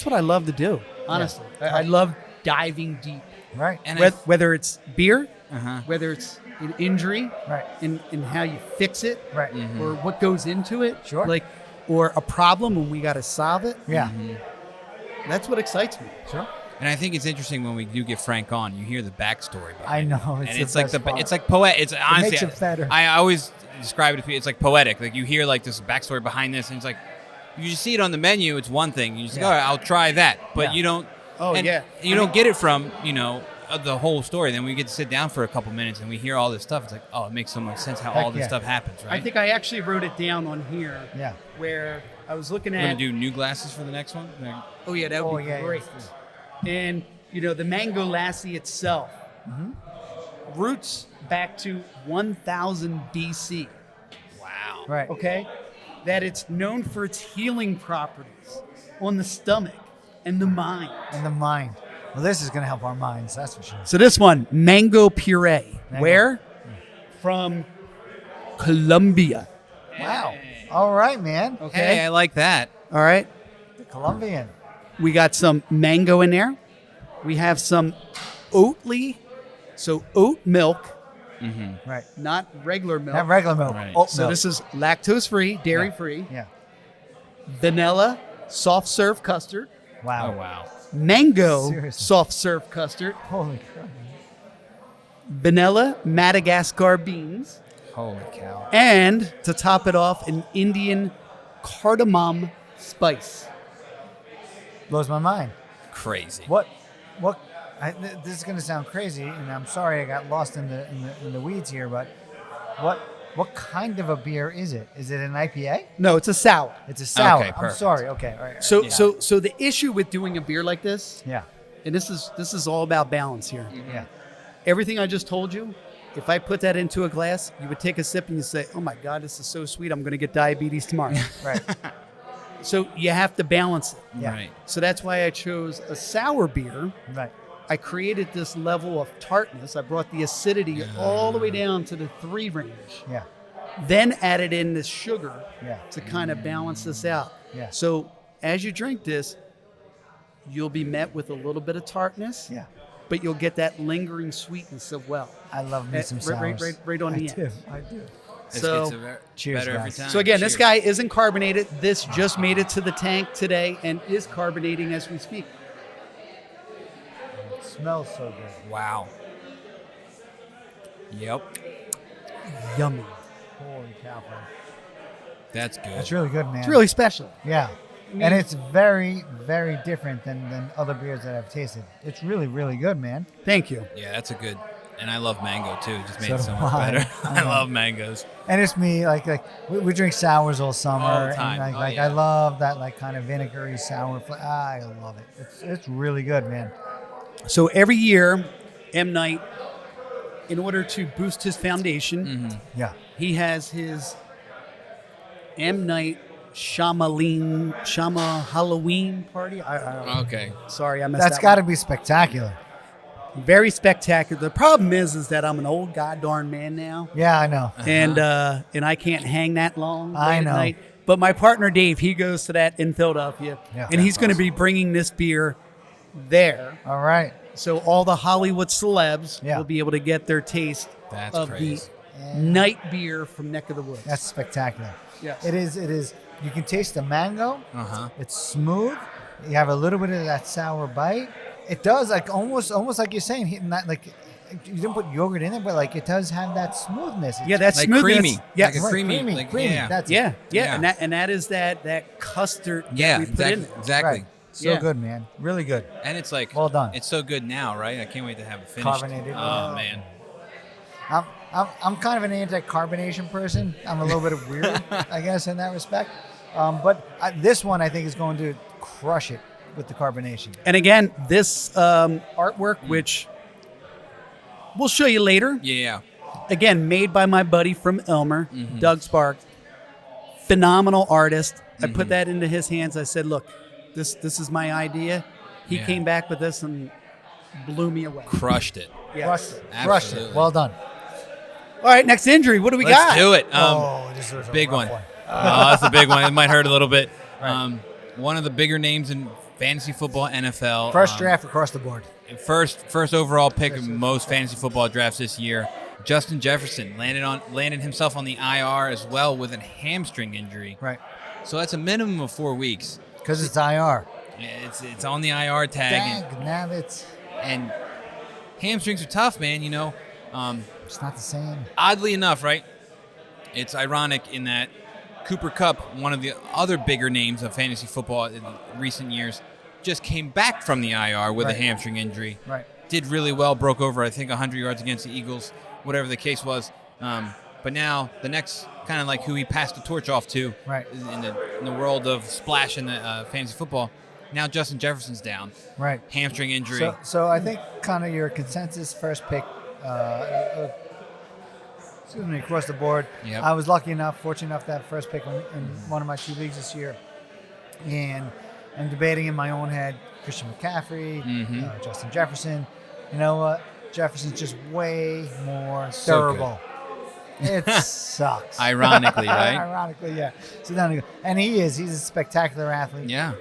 what I love to do. Honestly, I love diving deep. Right. And Whether it's beer, uh-huh. whether it's an injury, right, and how you fix it, right, or what goes into it, Sure. like, or a problem when we got to solve it. yeah, That's what excites me. sure. And I think it's interesting when we do get Frank on, you hear the backstory behind I know, it. And it's it's the like best part. it's like poetic. It's honestly, makes it better. I always describe it to people. It's like poetic. Like you hear like this backstory behind this, and it's like you just see it on the menu. It's one thing. You just go, all right, I'll try that, but Yeah. you don't. Oh, and yeah. You don't get it from the whole story. Then we get to sit down for a couple minutes and we hear all this stuff. It's like, oh, it makes so much sense how Heck all this yeah. stuff happens, right? I think I actually wrote it down on here. Yeah. Where I was looking we're at. gonna do new glasses for the next one. Oh yeah, that would be great. And the mango lassi itself, roots back to 1000 BC. Wow. Right. Okay, that it's known for its healing properties on the stomach and the mind. And the mind. Well, this is going to help our minds, that's for sure. So this one, mango puree. Mango. Where? From Colombia. Wow. All right, man. Okay. Hey, I like that. All right. The Colombian. We got some mango in there. We have some Oatly, so oat milk, Right. not regular milk. Not regular milk. Right. Oat So milk. this is lactose-free, dairy-free, Yeah. vanilla soft serve custard, Wow. Oh wow. mango Seriously. soft serve custard, Holy crap. vanilla Madagascar beans, Holy cow. and to top it off, an Indian cardamom spice. Blows my mind. Crazy. What? This is going to sound crazy, and I'm sorry I got lost in the weeds here, but what kind of a beer is it? Is it an IPA? No, it's a sour. It's a sour. Okay, I'm perfect. sorry. Okay, all right. So, Yeah. so the issue with doing a beer like this, Yeah, and this is all about balance here. yeah. Everything I just told you, if I put that into a glass, you would take a sip and you say, "Oh my God, this is so sweet! I'm going to get diabetes tomorrow." Right. So you have to balance it. Yeah. Right. So that's why I chose a sour beer. Right. I created this level of tartness. I brought the acidity all the way down to the 3 range. Yeah. Then added in this sugar Yeah. to kind of balance this out. Yeah. So as you drink this, you'll be met with a little bit of tartness, Yeah. but you'll get that lingering sweetness as well. I love me some sours. Right on the I do. end. I do. This So- gets a Cheers, better every guys. time. So again, this Cheers. guy isn't carbonated. This just made it to the tank today and is carbonating as we speak. It smells so good. Wow. Yep. Yummy. Holy cow, man. That's good. That's really good, man. It's really special. Yeah. And it's very, very different than other beers that I've tasted. It's really, really good, man. Thank you. Yeah, that's a good. And I love mango too. It just made So it so do much I. better. I I know. love mangoes. And it's me, like we drink sours all summer. All the time. And Oh, I yeah. love that like kind of vinegary sour. I love it. It's really good, man. So every year, M. Night, in order to boost his foundation, Yeah. he has his M. Night Shama Halloween party. I Okay. sorry, I messed That's that got to one be spectacular. up. Very spectacular. The problem is that I'm an old goddamn man now, Yeah, I know. and I can't hang that long. I late at know. night. But my partner Dave, he goes to that in Philadelphia, Yeah. and he's That's going to awesome. be bringing this beer there. All right. So all the Hollywood celebs Yeah. will be able to get their taste That's of crazy. the night beer from Neck of the Woods. That's spectacular. Yes. It is. You can taste the mango. Uh huh. It's smooth. You have a little bit of that sour bite. It does like almost like you're saying, hitting that like you didn't put yogurt in it, but like it does have that smoothness. Yeah, that's Like smoothness. creamy. Yeah, Like a Right, creamy. Like, creamy. yeah. That's yeah, it. yeah, Yeah. and that is that custard Yeah. that we put Exactly. in there. Exactly. Right. So Yeah. good, man. Really good. And it's like Well done. It's so good now, right? I can't wait to have it finished. Carbonated. Oh man. I'm kind of an anti-carbonation person. I'm a little bit of weird, I guess, in that respect. But this one I think is going to crush it with the carbonation. And again, this artwork, which we'll show you later, Yeah. again, made by my buddy from Elmer, Doug Sparks, phenomenal artist. I put that into his hands. I said, "Look, this is my idea." He Yeah. came back with this and blew me away. Crushed it. Yes. Crushed it. Crushed it. Absolutely. Well done. All right, next injury. What do we Let's got? do it. This was a big rough one. Oh, that's a big one. It might hurt a little bit. Right. One of the bigger names in fantasy football, NFL. First draft across the board. First overall pick of most fantasy football drafts this year. Justin Jefferson landed himself on the IR as well with a hamstring injury. Right. So that's a minimum of 4 weeks. Because it's IR. It's on the IR tag. And hamstrings are tough, man. It's not the same. Oddly enough, right? It's ironic in that Cooper Kupp, one of the other bigger names of fantasy football in recent years, just came back from the IR with a hamstring injury. Right. Did really well, broke over, I think, 100 yards against the Eagles, whatever the case was. But now the next kind of like who he passed the torch off to in the world of splash in the fantasy football, now Justin Jefferson's down. Right. Hamstring injury. So I think kind of your consensus first pick, across the board. Yep. I was fortunate enough to have first pick in one of my 2 leagues this year. And I'm debating in my own head Christian McCaffrey, Justin Jefferson. You know what? Jefferson's just way more durable. It sucks. Ironically, right? Ironically, yeah. So then, and he's a spectacular athlete. Yeah.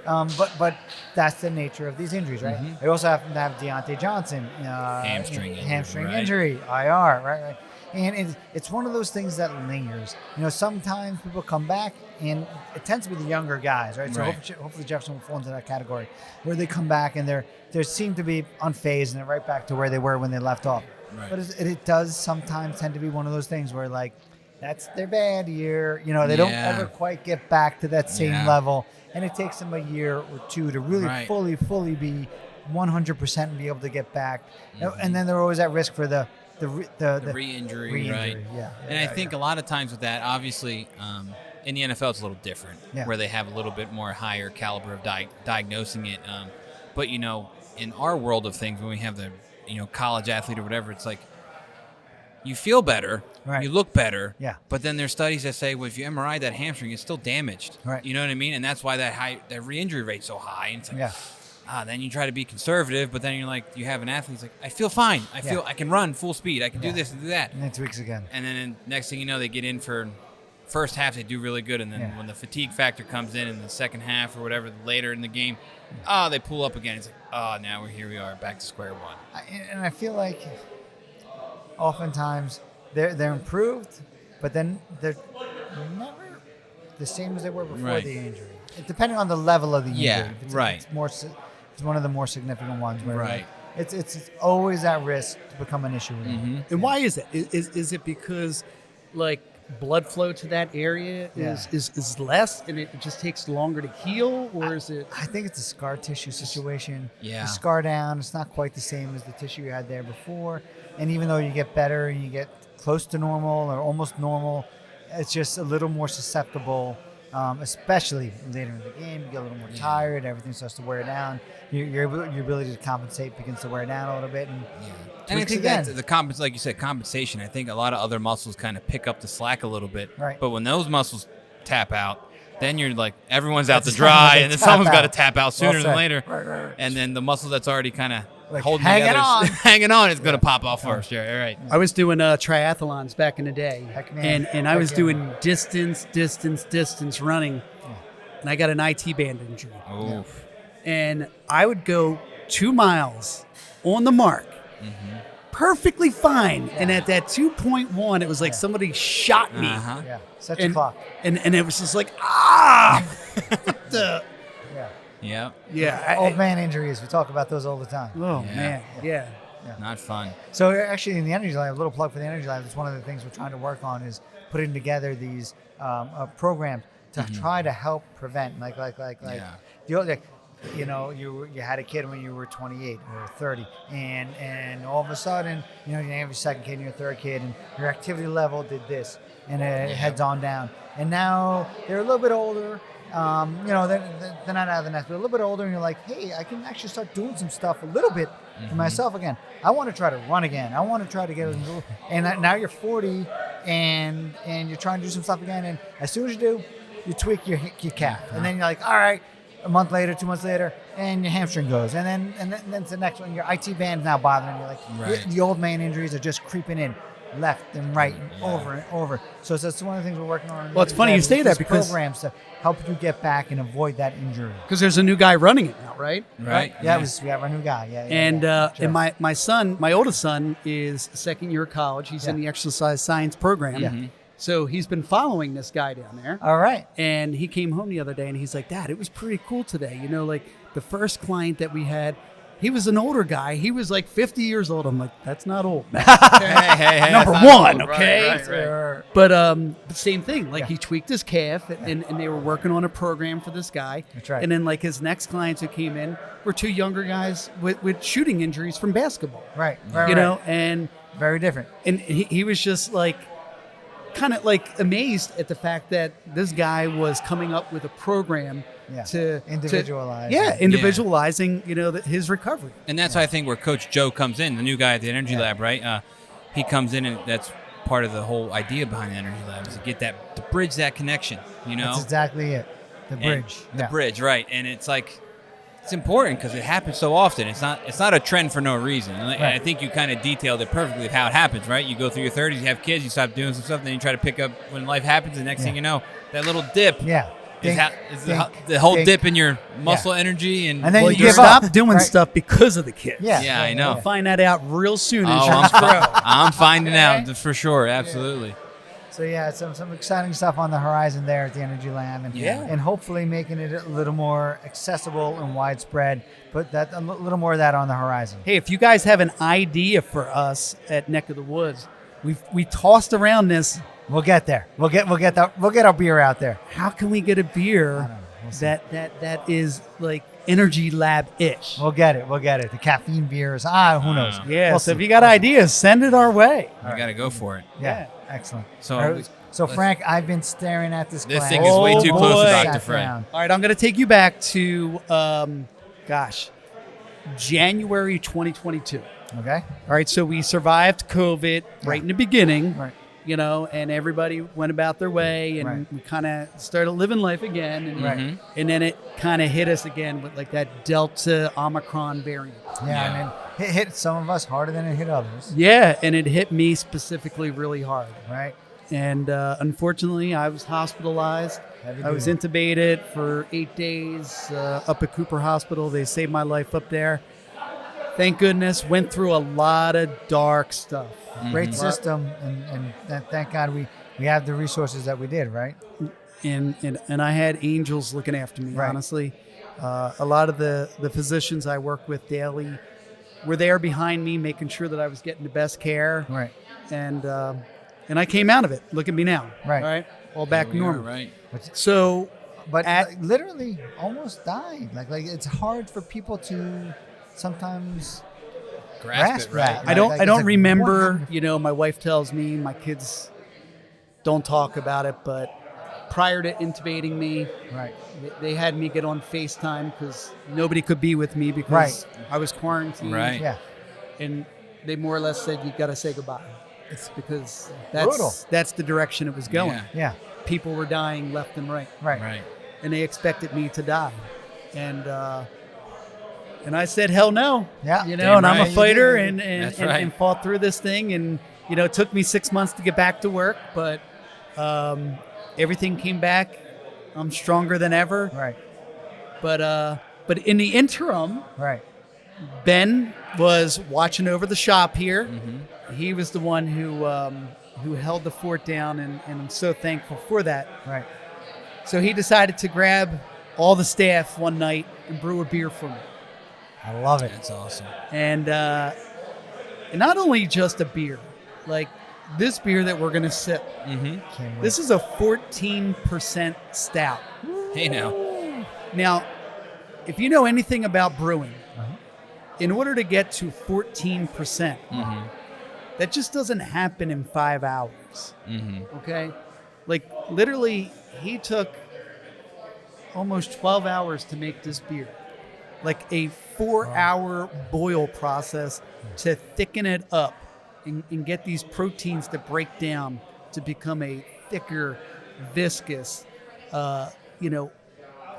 But that's the nature of these injuries, right? I also happen to have Deontay Johnson, hamstring injury, IR, right? And it's one of those things that lingers. Sometimes people come back, and it tends to be the younger guys, right? So hopefully Jefferson will fall into that category, where they come back and they seem to be unfazed and they're right back to where they were when they left off. Right. But it does sometimes tend to be one of those things where, like, that's their bad year. They don't ever quite get back to that same level, and it takes them a year or two to really fully be 100% and be able to get back. And then they're always at risk for the re-injury, right? Yeah. And I think a lot of times with that, obviously, in the NFL it's a little different, where they have a little bit more higher caliber of diagnosing it. But in our world of things, when we have the college athlete or whatever, it's like you feel better, you look better, but then there's studies that say, well, if you MRI that hamstring, it's still damaged. Right. You know what I mean? And that's why that re-injury rate's so high. And it's like, then you try to be conservative, but then you're like, you have an athlete who's like, I feel fine. I can run full speed. I can do this and do that. And then 2 weeks again. And then next thing you know, they get in for first half, they do really good. And then when the fatigue factor comes in the second half or whatever, later in the game, they pull up again. It's like, now here we are, back to square one. And I feel like oftentimes they're improved, but then they're never the same as they were before the injury. Depending on the level of the injury. It's one of the more significant ones where it's always at risk to become an issue. And why is that? Is it because like blood flow to that area is less and it just takes longer to heal, or is it? I think it's a scar tissue situation. Yeah. The scar down, it's not quite the same as the tissue you had there before. And even though you get better and you get close to normal or almost normal, it's just a little more susceptible, especially later in the game. You get a little more tired, everything starts to wear down. Your ability to compensate begins to wear down a little bit. And I think that like you said, compensation, I think a lot of other muscles kind of pick up the slack a little bit. Right. But when those muscles tap out, then you're like, everyone's out to dry, and then someone's got to tap out sooner than later. Right. And then the muscle that's already kind of like holding hanging together, is going to pop off first. Yeah, right. I was doing triathlons back in the day, and I was doing distance running, and I got an IT band injury. Oof. And I would go 2 miles on the mark, perfectly fine. And at that 2.1, it was like somebody shot me. Set your clock. And it was just like, Old man injuries. We talk about those all the time. Oh, man. Yeah. Not fun. So actually in the Energy Lab, a little plug for the Energy Lab, it's one of the things we're trying to work on is putting together these programs to try to help prevent, you had a kid when you were 28 or 30, and all of a sudden, you have your second kid and your third kid, and your activity level did this, and it heads on down. And now they're a little bit older. They're not out of the nest, but a little bit older, and you're like, hey, I can actually start doing some stuff a little bit for myself again. I want to try to run again. I want to try to get and now you're 40, and you're trying to do some stuff again, and as soon as you do, you tweak your calf, and then you're like, all right. A month later, 2 months later, and your hamstring goes, and then it's the next one. Your IT band's now bothering you. The old man injuries are just creeping in. left and right and over and over. So that's one of the things we're working on. Well, it's funny you say that because programs to help you get back and avoid that injury. Because there's a new guy running it now, right? Right. Yeah, we have our new guy. And my son, my oldest son, is a second year of college. He's in the exercise science program. Mm-hmm. So he's been following this guy down there. All right. And he came home the other day and he's like, Dad, it was pretty cool today. You know, like the first client that we had, he was an older guy. He was like 50 years old. I'm like, that's not old, man. Hey, Number that's one, old. okay? Right. But same thing. Like he tweaked his calf and they were working on a program for this guy. That's right. And then like his next clients who came in were two younger guys with shooting injuries from basketball. Right. You know, and very different. And he was just like, kind of like amazed at the fact that this guy was coming up with a program to individualize. Individualizing, you know, his recovery. And that's why I think where Coach Joe comes in, the new guy at the Energy Lab, right? He comes in, and that's part of the whole idea behind the Energy Lab is to get that, to bridge that connection. You know, that's exactly it. The bridge. The bridge, right? And it's like, it's important because it happens so often. It's not a trend for no reason. And I think you kind of detailed it perfectly of how it happens, right? You go through your 30s, you have kids, you stop doing some stuff, then you try to pick up when life happens. The next thing you know, that little dip is the whole dip in your muscle energy. And then you stop doing stuff because of the kids. Yeah, I know. You'll find that out real soon. I'm finding out for sure. Absolutely. So some exciting stuff on the horizon there at the Energy Lab, and hopefully making it a little more accessible and widespread. But that a little more of that on the horizon. Hey, if you guys have an idea for us at Neck of the Woods, we tossed around this. We'll get there. We'll get our beer out there. How can we get a beer that is like Energy Lab-ish? We'll get it. The caffeine beers. Who knows? Yeah. We'll see. If you got ideas, send it our way. We got to go for it. Yeah. Excellent. So Frank, I've been staring at this glass. This thing is way too close to Dr. Frank. All right, I'm going to take you back to, January 2022. Okay. All right, so we survived COVID right in the beginning. Right. You know, and everybody went about their way, and we kind of started living life again. And, and then it kind of hit us again with like that Delta Omicron variant. Yeah. I mean, it hit some of us harder than it hit others. Yeah, and it hit me specifically really hard. Right. And unfortunately, I was hospitalized. I was intubated for 8 days up at Cooper Hospital. They saved my life up there. Thank goodness. Went through a lot of dark stuff. Great system, and thank God we have the resources that we did, right? And I had angels looking after me, honestly. A lot of the physicians I work with daily were there behind me, making sure that I was getting the best care. Right. And I came out of it. Look at me now. Right. All right. All back normal. Right. So, but literally almost died. Like it's hard for people to sometimes grasp it, right? I don't remember. You know, my wife tells me, my kids don't talk about it, but prior to intubating me, they had me get on FaceTime because nobody could be with me because I was quarantined. Right. Yeah. And they more or less said, you got to say goodbye. It's because brutal. That's the direction it was going. Yeah. People were dying left and right. Right. And they expected me to die. And I said, hell no. Yeah. You know, I'm a fighter and fought through this thing. And, you know, it took me 6 months to get back to work, but everything came back. I'm stronger than ever. Right. But in the interim, Ben was watching over the shop here. Mm-hmm. He was the one who held the fort down, and I'm so thankful for that. Right. So he decided to grab all the staff one night and brew a beer for me. I love it. That's awesome. And not only just a beer, like this beer that we're going to sip. Mm-hmm. This is a 14% stout. Hey, now. Now, if you know anything about brewing, in order to get to 14%, that just doesn't happen in 5 hours. Okay? Like, literally, he took almost 12 hours to make this beer. Like a 4-hour boil process to thicken it up and get these proteins to break down to become a thicker, viscous,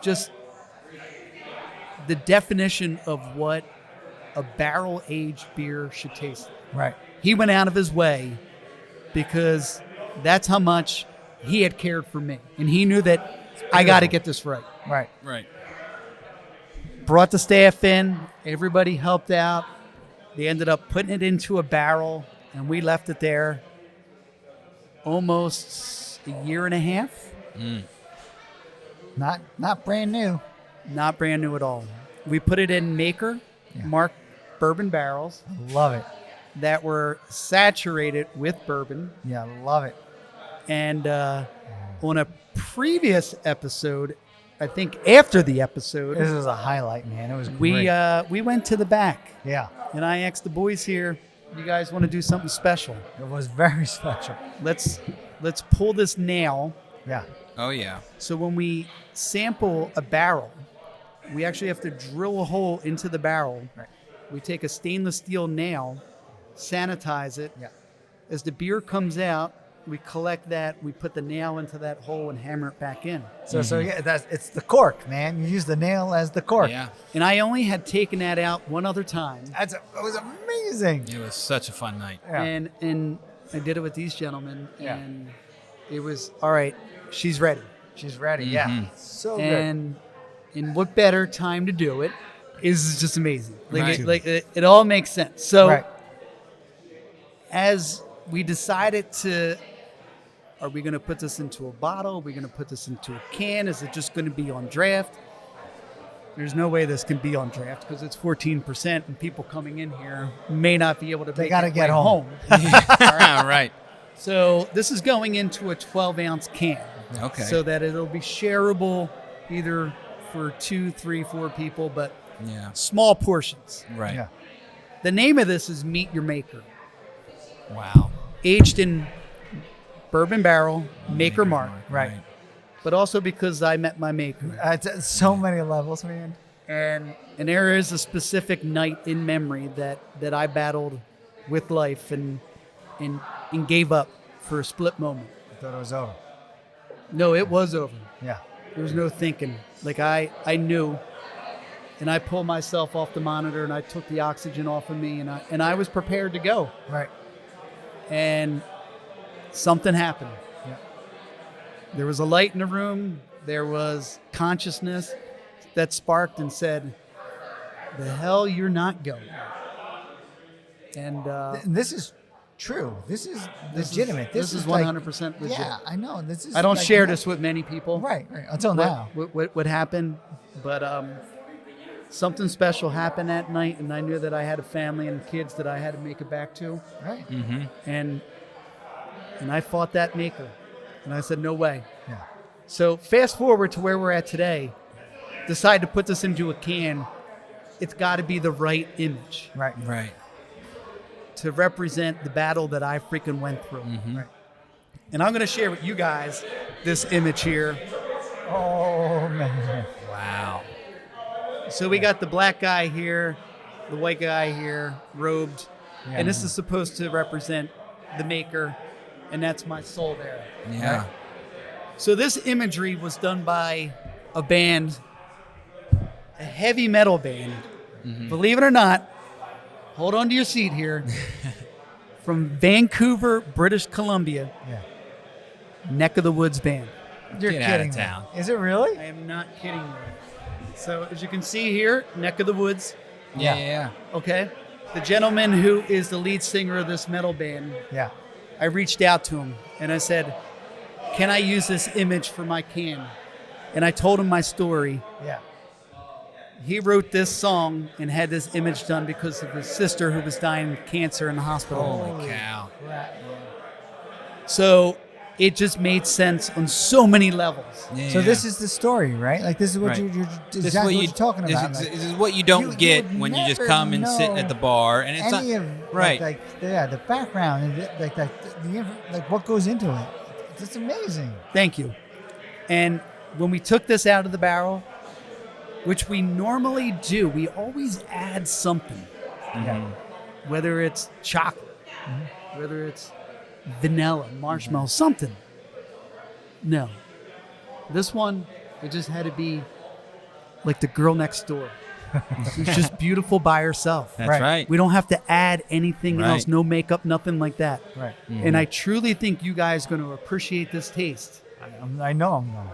just the definition of what a barrel-aged beer should taste like. Right. He went out of his way because that's how much he had cared for me. And he knew that I got to get this right. Right. Right. Brought the staff in. Everybody helped out. They ended up putting it into a barrel, and we left it there almost a year and a half. Not brand new. Not brand new at all. We put it in Maker, marked bourbon barrels Love it. that were saturated with bourbon. Yeah, love it. And on a previous episode, I think after the episode, This is a highlight, man. It was great. we went to the back, Yeah, and I asked the boys here, "You guys want to do something special? it was very special. Let's pull this nail." Yeah. Oh yeah. So when we sample a barrel, we actually have to drill a hole into the barrel. Right. We take a stainless steel nail, sanitize it. Yeah. As the beer comes out, we collect that, we put the nail into that hole and hammer it back in. So yeah, it's the cork, man. You use the nail as the cork. Yeah. And I only had taken that out one other time. It was amazing. It was such a fun night. Yeah. And I did it with these gentlemen, Yeah. and it was, all right, she's ready. She's ready. Yeah. So good. And what better time to do it is just amazing. Right. It all makes sense. So Right. as we decided to, are we going to put this into a bottle? Are we going to put this into a can? Is it just going to be on draft? There's no way this can be on draft because it's 14%, and people coming in here may not be able to. They got to make get their way home. Right. So this is going into a 12-ounce can. Okay. So that it'll be shareable either for 2, 3, 4 people, but Yeah. small portions. Right. Yeah. The name of this is Meet Your Maker. Wow. Aged in bourbon barrel, Maker Mark. Right. But also because I met my maker. It's so many levels, man. And there is a specific night in memory that I battled with life and gave up for a split moment. I thought it was over. No, it was over. Yeah. There was no thinking. Like I knew, and I pulled myself off the monitor and I took the oxygen off of me and I was prepared to go. Right. And something happened. Yeah. There was a light in the room. There was consciousness that sparked and said, "The hell you're not going." And This is true. This is legitimate. This is like- 100% legit. Yeah, I know. This is. I don't like share not- this with many people. Right. Until now. What happened, but something special happened that night, and I knew that I had a family and kids that I had to make it back to, Right. and I fought that maker, and I said no way. Yeah. So fast forward to where we're at today, decide to put this into a can. It's got to be the right image Right. Right. to represent the battle that I freaking went through. Right. And I'm going to share with you guys this image here. Oh man. Wow. So we got the black guy here, the white guy here, robed, Yeah. and this is supposed to represent the maker, and that's my soul there. Yeah. Right. So this imagery was done by a band, a heavy metal band. Believe it or not, hold on to your seat here. From Vancouver, British Columbia, Yeah. Neck of the Woods band. You're Get outta kidding me. town. Is it really? I am not kidding you. So as you can see here, Neck of the Woods. Yeah. Yeah. Yeah. Okay. The gentleman who is the lead singer of this metal band, Yeah. I reached out to him and I said, "Can I use this image for my can?" And I told him my story. Yeah. He wrote this song and had this image done because of his sister who was dying of cancer in the hospital. Holy cow. Crap, man. So it just made sense on so many levels. Yeah. So this is the story, right? Like this is what Right. you're This is exactly what you're talking this about. is- Like, this is what you don't you get would when you just never come and sit know at the bar, and it's not any of right. like the background and like what goes into it. It's amazing. Thank you. And when we took this out of the barrel, which we normally do, we always add something, Yeah. whether it's chocolate, whether it's vanilla, marshmallow, something. No. This one, it just had to be like the girl next door. who's just beautiful by herself. That's right. We don't have to add anything Right. else, no makeup, nothing like that. Right. And I truly think you guys are going to appreciate this taste. I know I'm going.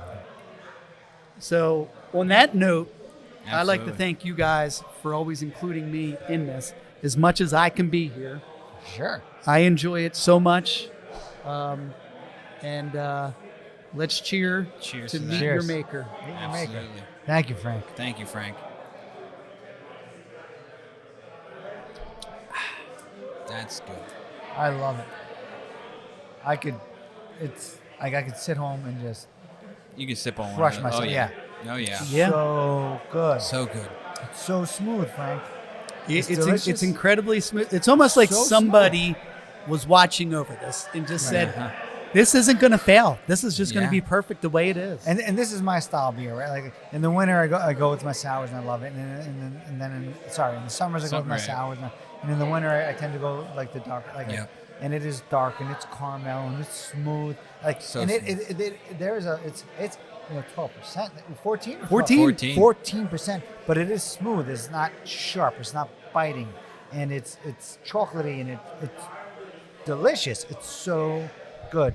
So on that note, I'd like to Absolutely. thank you guys for always including me in this as much as I can be here. Sure. I enjoy it so much. Let's cheer Cheers to to meet that. your Cheers. maker. Absolutely. Thank you, Frank. Thank you, Frank. That's good. I love it. I could sit home and just You can sip on one. crush of those. myself. Oh, yeah. Oh, yeah. Yeah. So good. So good. It's so smooth, Frank. It's delicious. incredibly smooth. It's almost like So somebody was watching over this and just said, Uh-huh. this isn't going to fail. This is just going Yeah. to be perfect the way it is. And this is my style beer, right? Like in the winter, I go with my sours and I love it. And then in the summers I go with my Right. sours, and in the winter I tend to go like the dark, like. Yep. And it is dark and it's caramel and it's smooth, like So and smooth. it's 12%, 14, 14%. but it is smooth. It's not sharp. It's not biting, and it's chocolatey and it's delicious. It's so good.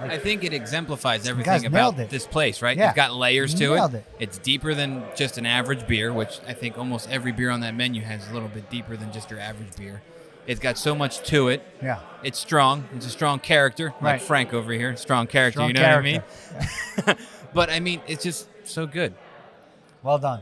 I think it exemplifies guys everything nailed about it. this place, right? Yeah. You've got layers to Nailed it. it. It's deeper than just an average beer, which I think almost every beer on that menu has a little bit deeper than just your average beer. It's got so much to it. Yeah. It's strong. It's a strong character, like Right. Frank over here. Strong character, Strong you know character. what I mean? But I mean, it's just so good. Well done.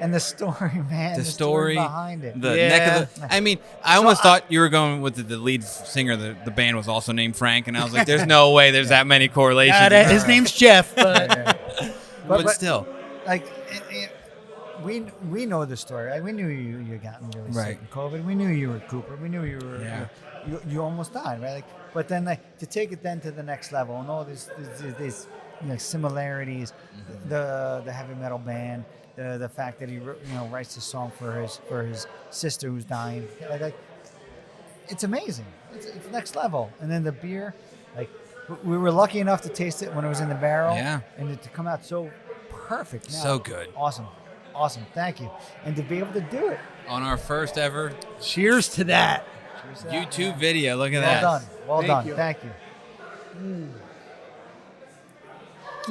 And the story, man. The story behind it. the Yeah. neck of the. I mean, I almost thought you were going with the lead singer. The band was also named Frank, and I was like, "There's no way there's that many correlations." His name's Jeff, but Yeah. but still, like we know the story. Like, we knew you gotten really Right. sick in COVID. We knew you were Cooper. We knew you were Yeah. you almost died, right? Like, but then to take it then to the next level and all these similarities, the heavy metal band, the fact that he writes a song for his sister who's dying, like it's amazing. It's next level. And then the beer, like we were lucky enough to taste it when it was in the barrel, Yeah. and it to come out so perfect. Now, So good. Awesome. Thank you. And to be able to do it. on our first ever cheers to that. Cheers to that, YouTube man. video, look at Well that. done. Well Thank done. you. Thank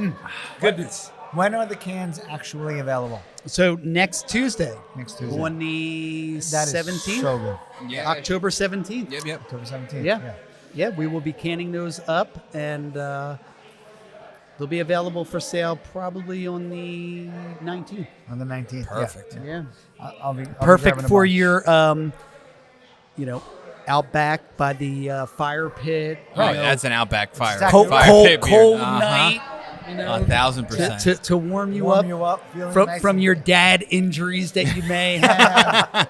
you. Goodness. When are the cans actually available? So next Tuesday, Next Tuesday. on the That is 17th, so good. Yeah. October 17th. Yep. October 17th. Yeah. Yeah, we will be canning those up, and they'll be available for sale probably on the 19th. On the 19th. Perfect. Yeah. I'll be Perfect grabbing a for bunch. your, out back by the fire pit. Oh, you know, that's an Outback fire. exactly cold, right. Fire cold, pit beer. cold Uh-huh. night. You know, 1,000%. to warm you Warm up you up. Feeling from nice from and your good. dad injuries that you may have.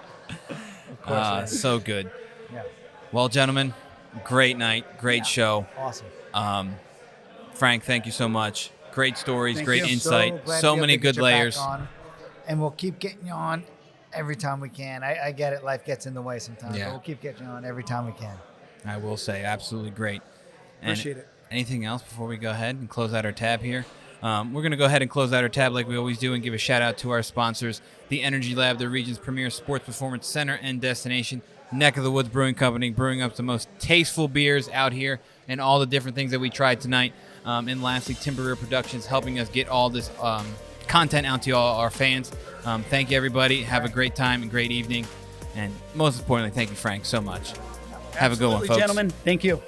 Of course, right. So good. Yeah. Well, gentlemen, great night, great show. Awesome. Frank, thank you so much. Great stories, Thank great you. insight, glad so to be able many to get good you back layers. on, and we'll keep getting you on every time we can. I get it. Life gets in the way sometimes. Yeah. But we'll keep getting you on every time we can. I will say, absolutely great. And Appreciate it. Anything else before we go ahead and close out our tab here? We're going to go ahead and close out our tab like we always do and give a shout out to our sponsors, the Energy Lab, the region's premier sports performance center and destination, Neck of the Woods Brewing Company, brewing up the most tasteful beers out here and all the different things that we tried tonight. And lastly, Timber Productions helping us get all this content out to all our fans. Thank you, everybody. Have a great time and great evening. And most importantly, thank you, Frank, so much. Have a good one, Absolutely, folks. gentlemen. Thank you.